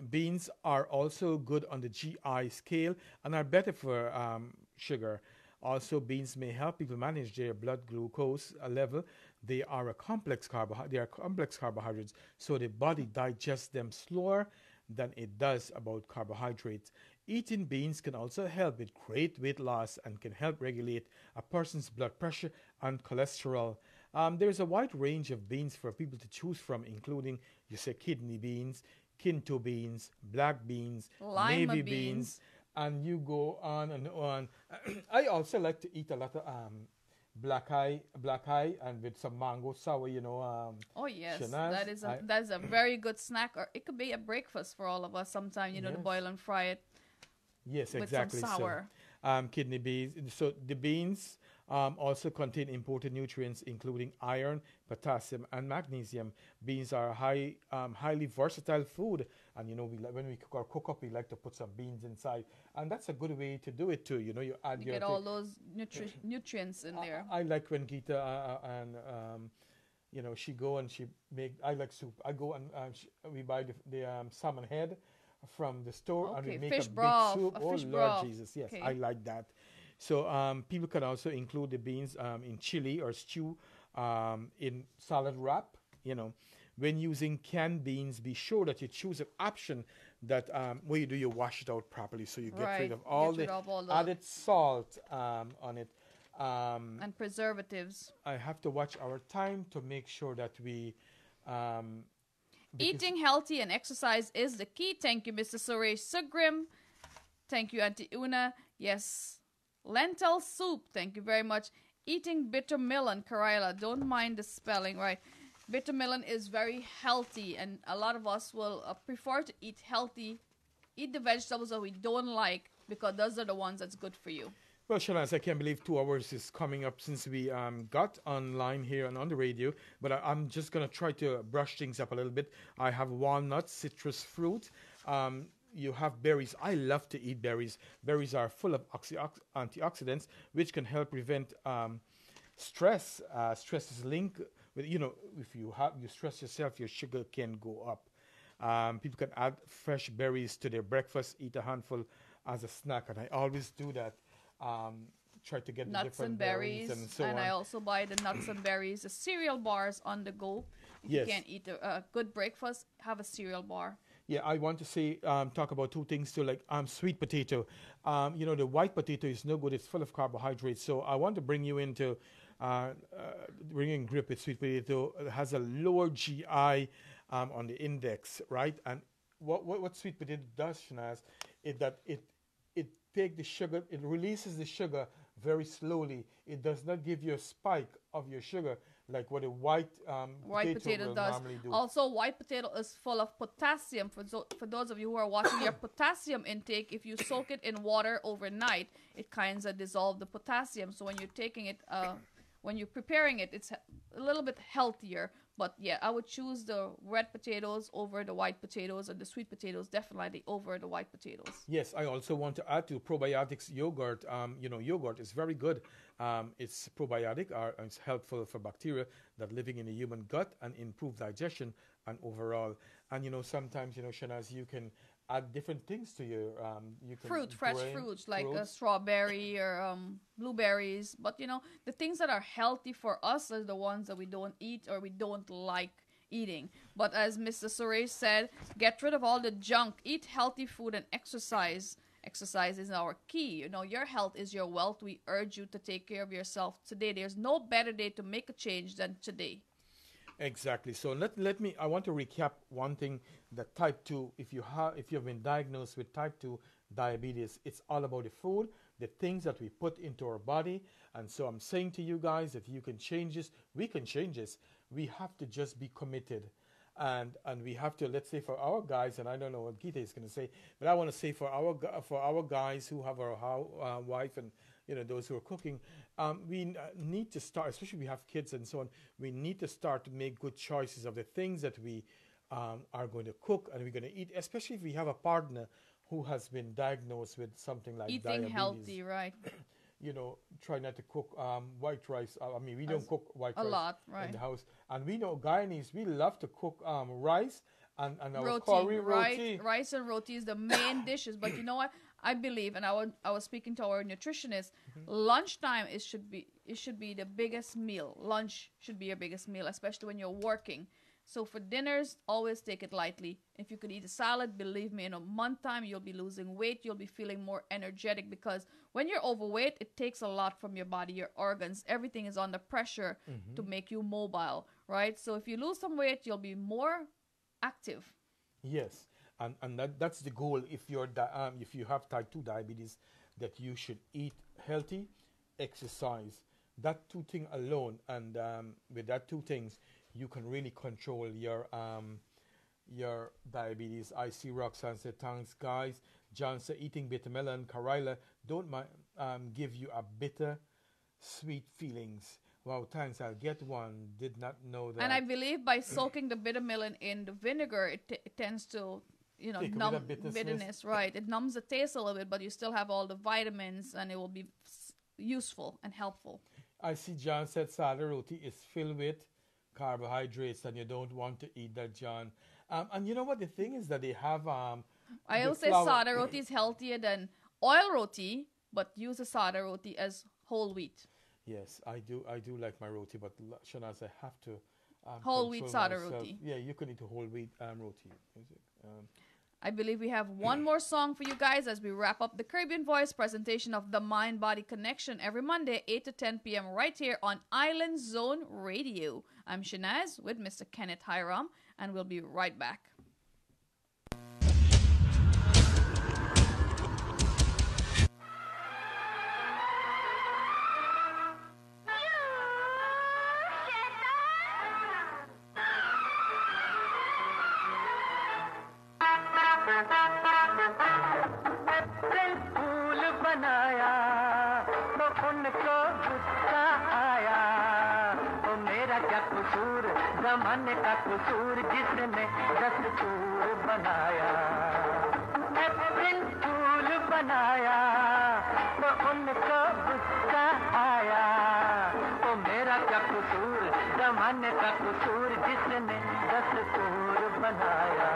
Beans are also good on the GI scale and are better for sugar. Also, beans may help people manage their blood glucose level. They are complex carbohydrates, so the body digests them slower than it does about carbohydrates. Eating beans can also help with great weight loss and can help regulate a person's blood pressure and cholesterol. There's a wide range of beans for people to choose from, including, kidney beans, kinto beans, black beans, Lima navy beans. and you go on and on. I also like to eat a lot of black eye, and with some mango sour, Oh yes, Shanaz, that is a very good snack, or it could be a breakfast for all of us. Sometime to Yes. boil and fry it Yes, with exactly. some sour. So, kidney beans. So the beans also contain important nutrients, including iron, potassium, and magnesium. Beans are highly versatile food, and when we cook our cook up, we like to put some beans inside, and that's a good way to do it too. You add You your get all those nutrients in there. I like when Gita and she go and she make. I like soup. I go and we buy the salmon head from the store, and we Okay, make fish a broth, big soup. a Oh fish Lord broth. Jesus, yes, Okay. I like that. So people can also include the beans in chili or stew, in salad wrap. When using canned beans, be sure that you choose an option that where you wash it out properly, so you get Right, rid of you all get rid the of all the- added salt on it. And preservatives. I have to watch our time to make sure that we because- Eating healthy and exercise is the key. Thank you, Mr. Suresh Sugrim. Thank you, Auntie Una. Yes. Lentil soup. Thank you very much. Eating bitter melon, Karila. Don't mind the spelling, right? Bitter melon is very healthy, and a lot of us will prefer to eat healthy, eat the vegetables that we don't like, because those are the ones that's good for you. Well, Shalaz, I can't believe 2 hours is coming up since we got online here and on the radio. But I'm just going to try to brush things up a little bit. I have walnuts, citrus fruit. You have berries. I love to eat berries. Berries are full of antioxidants, which can help prevent stress. Stress is linked with, if you stress yourself, your sugar can go up. People can add fresh berries to their breakfast, eat a handful as a snack, and I always do that. Try to get the Nuts different and berries, and so and on. I also buy the nuts and berries, the cereal bars on the go. If Yes. you can't eat a good breakfast, have a cereal bar. Yeah, I want to say, talk about two things too, like sweet potato. The white potato is no good; it's full of carbohydrates. So I want to bring you into bringing grip with sweet potato. It has a lower GI on the index, right? And what sweet potato does, Shanaz, is that it take the sugar, it releases the sugar very slowly. It does not give you a spike of your sugar like what a white Potato will does. normally do. Also, white potato is full of potassium. For those of you who are watching your potassium intake, if you soak it in water overnight, it kind of dissolves the potassium. So when you're taking it, when you're preparing it, it's a little bit healthier. But yeah, I would choose the red potatoes over the white potatoes, and the sweet potatoes definitely over the white potatoes. Yes, I also want to add to probiotics yogurt. Yogurt is very good. It's probiotic, it's helpful for bacteria that living in the human gut and improve digestion and overall. And sometimes Shanaz, you can add different things to your you can Fresh fruits like a strawberry or blueberries. But the things that are healthy for us are the ones that we don't eat or we don't like eating. But as Mr. Suresh said, get rid of all the junk, eat healthy food, and exercise. Exercise is our key. Your health is your wealth. We urge you to take care of yourself today. There's no better day to make a change than today. Exactly. So let me. I want to recap one thing. That type 2, if you've been diagnosed with type 2 diabetes, it's all about the food, the things that we put into our body. And so I'm saying to you guys that you can change this. We can change this. We have to just be committed, and we have to. Let's say for our guys, and I don't know what Gita is going to say, but I want to say for our guys who have our wife and those who are cooking, we need to start, especially if we have kids and so on, we need to start to make good choices of the things that we are going to cook and we're going to eat, especially if we have a partner who has been diagnosed with something like Eating diabetes. healthy, right? Try not to cook white rice. We don't cook white rice lot, right. in the house. And we know Guyanese, we love to cook rice and our Roti, curry right? roti. Rice and roti is the main dishes. But you know what? I believe, and I was speaking to our nutritionist. Lunchtime should be the biggest meal. Lunch should be your biggest meal, especially when you're working. So for dinners, always take it lightly. If you could eat a salad, believe me, in a month time, you'll be losing weight. You'll be feeling more energetic, because when you're overweight, it takes a lot from your body, your organs. Everything is under pressure to make you mobile, right? So if you lose some weight, you'll be more active. Yes. and that's the goal. If if you have type 2 diabetes, that you should eat healthy, exercise. That two thing alone, and with that two things, you can really control your diabetes. I see Roxanne said, thanks guys. John said, eating bitter melon. Karila, don't give you a bitter, sweet feelings. Wow, thanks. I'll get one. Did not know that. And I believe by soaking the bitter melon in the vinegar, it tends to, Take numb away the bitterness. Right. It numbs the taste a little bit, but you still have all the vitamins, and it will be useful and helpful. I see John said sada roti is filled with carbohydrates, and you don't want to eat that, John. And you know what? The thing is that they have I the will say flour- sada roti is healthier than oil roti, but use a sada roti as whole wheat. Yes, I do like my roti, but Shanaz, I have to Whole wheat control sada myself. roti. Yeah, you can eat a whole wheat roti. I believe we have one more song for you guys as we wrap up the Caribbean Voice presentation of the Mind Body Connection every Monday, 8 to 10 p.m. right here on Island Zone Radio. I'm Shanaz with Mr. Kenneth Hiram, and we'll be right back. फूल बनाया तो उनको गुस्सा आया, तो मेरा क्या कसूर, जमाने का कसूर जिसने दस्तूर बनाया। अप्रैल फूल बनाया तो उनको गुस्सा आया, तो मेरा क्या कसूर, जमाने का कसूर जिसने दस्तूर बनाया।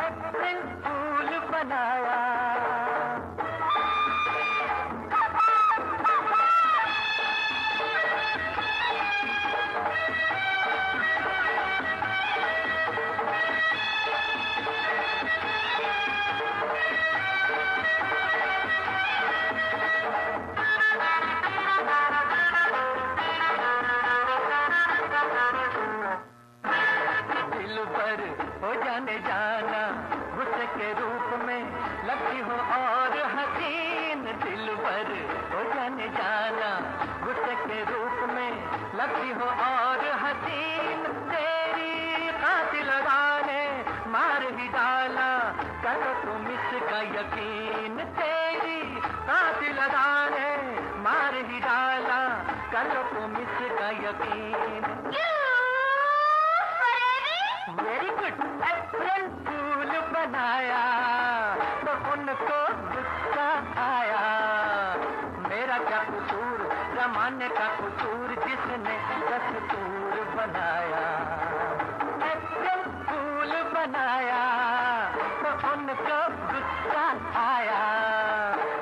अप्रैल फूल बनाया। दिल पर हो जाने जाना गुस्से के रूप में लगती हो और हसीन, दिल पर हो जाने जाना गुस्से के रूप में लगती हो और हसीन। तेरी कातिल ने मार ही डाला, करो तुम इसका यकीन। तेरी कातिल ने मार ही डाला, करो तुम इसका यकीन। Very good. अप्रैल फूल बनाया तो उनको गुस्सा आया, मेरा क्या कसूर, जमाने का कसूर जिसने दस्तूर बनाया। अप्रैल फूल बनाया तो उनको गुस्सा आया,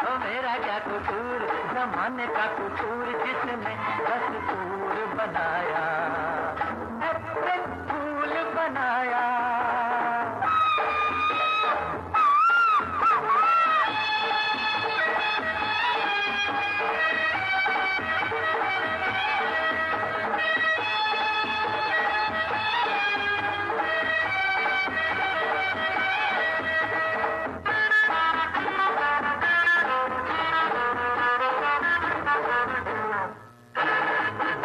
तो मेरा क्या कसूर, जमाने का कसूर जिसने दस्तूर बनाया। अप्रैल फूल बनाया।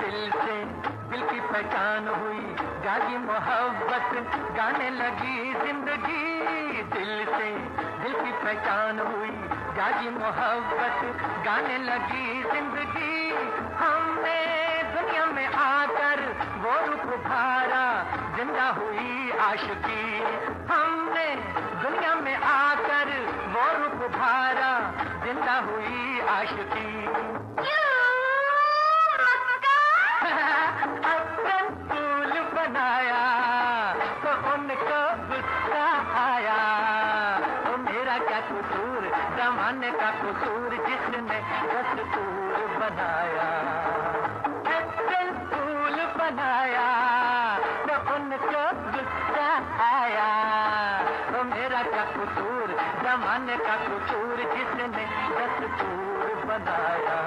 दिल से दिल की पहचान हुई, जागी मोहब्बत गाने लगी जिंदगी। दिल से दिल की पहचान हुई, जागी मोहब्बत गाने लगी जिंदगी। हमने दुनिया में आकर वो रूप उभारा, जिंदा हुई आशिकी। हमने दुनिया में आकर वो रूप उभारा, जिंदा हुई आशिकी। अप्रैल फूल बनाया तो उनको गुस्सा आया, तो मेरा क्या कसूर, जमाने का कसूर जिसने दस्तूर बनाया। अप्रैल फूल बनाया तो उनको गुस्सा आया, तो मेरा क्या कसूर, जमाने का कसूर जिसने दस्तूर बनाया।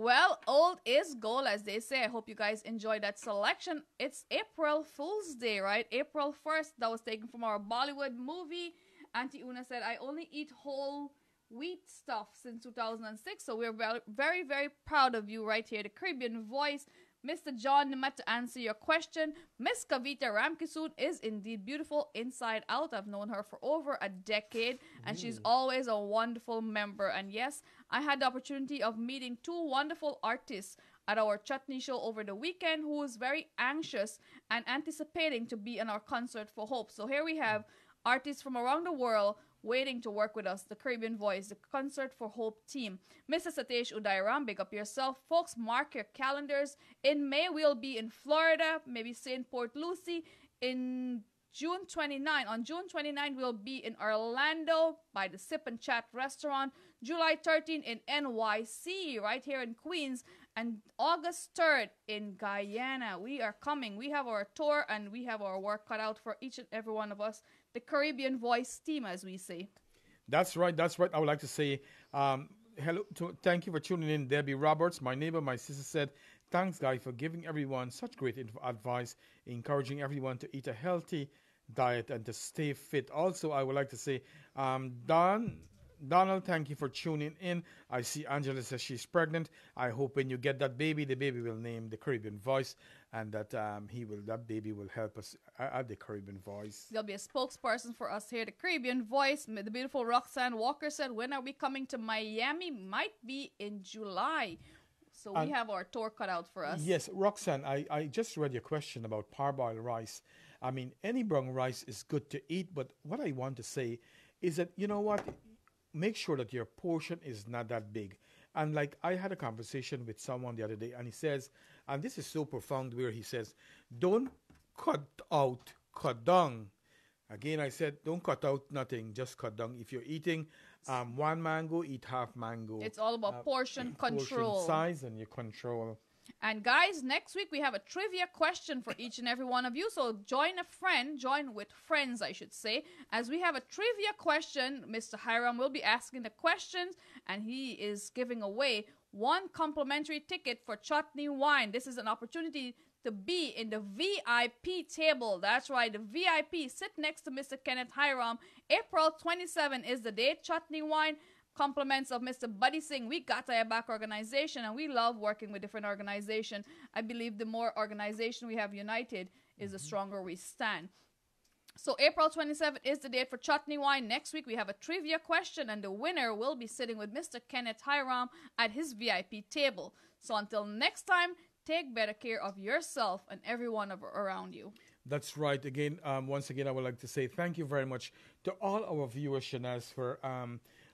Well, old is gold, as they say. I hope you guys enjoyed that selection. It's April Fool's Day, right? April 1st. That was taken from our Bollywood movie. Auntie Una said, I only eat whole wheat stuff since 2006. So we're very, very, very proud of you right here. The Caribbean Voice. Mr. John Nimat, to answer your question, Miss Kavita Ramkisud is indeed beautiful inside out. I've known her for over a decade, and she's always a wonderful member. And yes, I had the opportunity of meeting two wonderful artists at our Chutney show over the weekend who was very anxious and anticipating to be in our Concert for Hope. So here we have artists from around the world waiting to work with us, the Caribbean Voice, the Concert for Hope team. Mr. Satesh Udairam, big up yourself. Folks, mark your calendars. In May, we'll be in Florida, maybe St. Port Lucie. In June 29, on June 29, we'll be in Orlando by the Sip and Chat restaurant. July 13 in NYC, right here in Queens. And August 3rd in Guyana. We are coming. We have our tour and we have our work cut out for each and every one of us. The Caribbean Voice team, as we say. That's right. That's right. I would like to say hello. Thank you for tuning in, Debbie Roberts. My neighbor, my sister said, thanks, guy, for giving everyone such great advice, encouraging everyone to eat a healthy diet and to stay fit. Also, I would like to say, Donald, thank you for tuning in. I see Angela says she's pregnant. I hope when you get that baby, the baby will name the Caribbean Voice, and that that baby will help us at the Caribbean Voice. There'll be a spokesperson for us here, the Caribbean Voice. The beautiful Roxanne Walker said, when are we coming to Miami? Might be in July. So we have our tour cut out for us. Yes, Roxanne, I just read your question about parboiled rice. I mean, any brown rice is good to eat, but what I want to say is that, you know what? Make sure that your portion is not that big. And like I had a conversation with someone the other day, and he says, and this is so profound, where he says, don't cut out, cut down. Again, I said, don't cut out nothing, just cut down. If you're eating one mango, eat half mango. It's all about portion control. Portion size and your control. And guys, next week we have a trivia question for each and every one of you. So join with friends, I should say, as we have a trivia question. Mr. Hiram will be asking the questions, and he is giving away one complimentary ticket for Chutney Wine. This is an opportunity to be in the VIP table. That's right, the VIP. Sit next to Mr. Kenneth Hiram. April 27 is the date. Chutney Wine. Compliments of Mr. Buddy Singh. We got our back organization, and we love working with different organizations. I believe the more organization we have united is the stronger we stand. So April 27th is the date for Chutney Wine. Next week we have a trivia question, and the winner will be sitting with Mr. Kenneth Hiram at his VIP table. So until next time, take better care of yourself and everyone around you. That's right. Again, once again, I would like to say thank you very much to all our viewers, Shanaz, for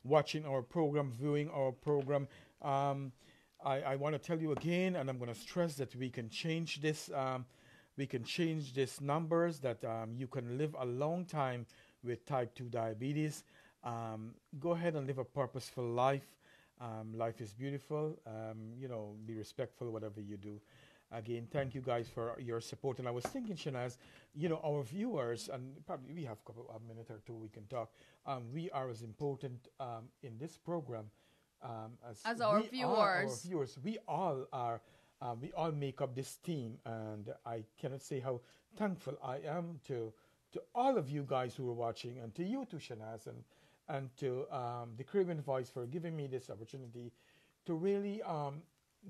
watching our program, viewing our program. I want to tell you again, and I'm going to stress that we can change this. We can change these numbers, that you can live a long time with type 2 diabetes. Go ahead and live a purposeful life. Life is beautiful. Be respectful whatever you do. Again, thank you guys for your support. And I was thinking, Shanaz, our viewers, and probably we have a minute or two we can talk. We are as important in this program as our viewers. We all are. We all make up this team, and I cannot say how thankful I am to all of you guys who are watching, and to you too, Shanaz, and to the Caribbean Voice for giving me this opportunity to really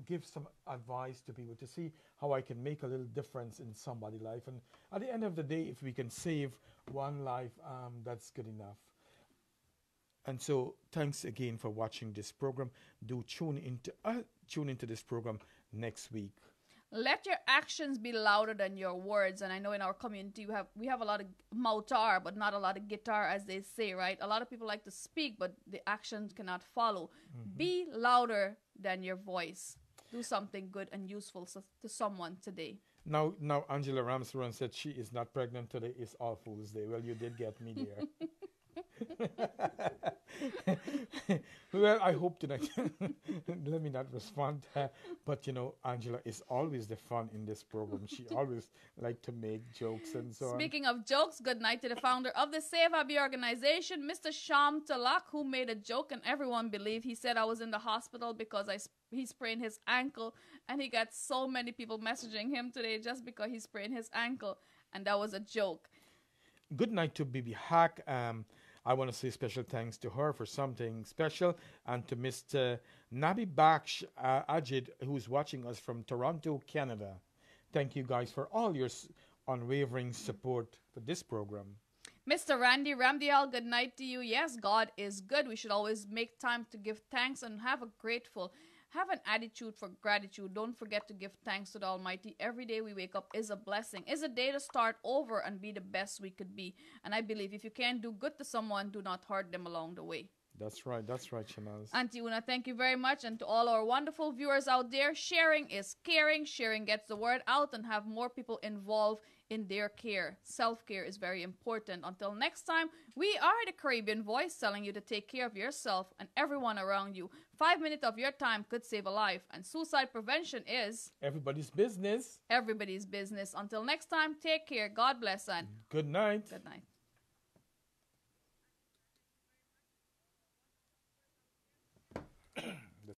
give some advice to people, to see how I can make a little difference in somebody's life. And at the end of the day, if we can save one life, that's good enough. And so thanks again for watching this program. Do tune into this program next week. Let your actions be louder than your words. And I know in our community we have a lot of moutar, but not a lot of guitar, as they say, right? A lot of people like to speak, but the actions cannot follow. Mm-hmm. Be louder than your voice. Do something good and useful to someone today. Now Angela Ramsron said she is not pregnant today. It's All Fool's Day. Well, you did get me there. Well, I hope tonight. Let me not respond to her. But you know, Angela is always the fun in this program. She always like to make jokes and so on. Speaking of jokes, good night to the founder of the Save Abby organization, Mr. Sham Talak, who made a joke and everyone believed. He said I was in the hospital because he sprained his ankle, and he got so many people messaging him today just because he sprained his ankle, and that was a joke. Good night to Bibi Hack. I want to say special thanks to her for something special, and to Mr. Nabi Baksh Ajid, who's watching us from Toronto, Canada. Thank you guys for all your unwavering support for this program. Mr. Randy Ramdial, good night to you. Yes, God is good. We should always make time to give thanks and have an attitude for gratitude. Don't forget to give thanks to the Almighty. Every day we wake up is a blessing, is a day to start over and be the best we could be. And I believe if you can do good to someone, do not hurt them along the way. That's right, Shanaz. Auntie Una, thank you very much. And to all our wonderful viewers out there, sharing is caring. Sharing gets the word out and have more people involved in their care. Self-care is very important. Until next time, we are the Caribbean Voice telling you to take care of yourself and everyone around you. 5 minutes of your time could save a life. And suicide prevention is everybody's business. Everybody's business. Until next time, take care. God bless and good night. Good night.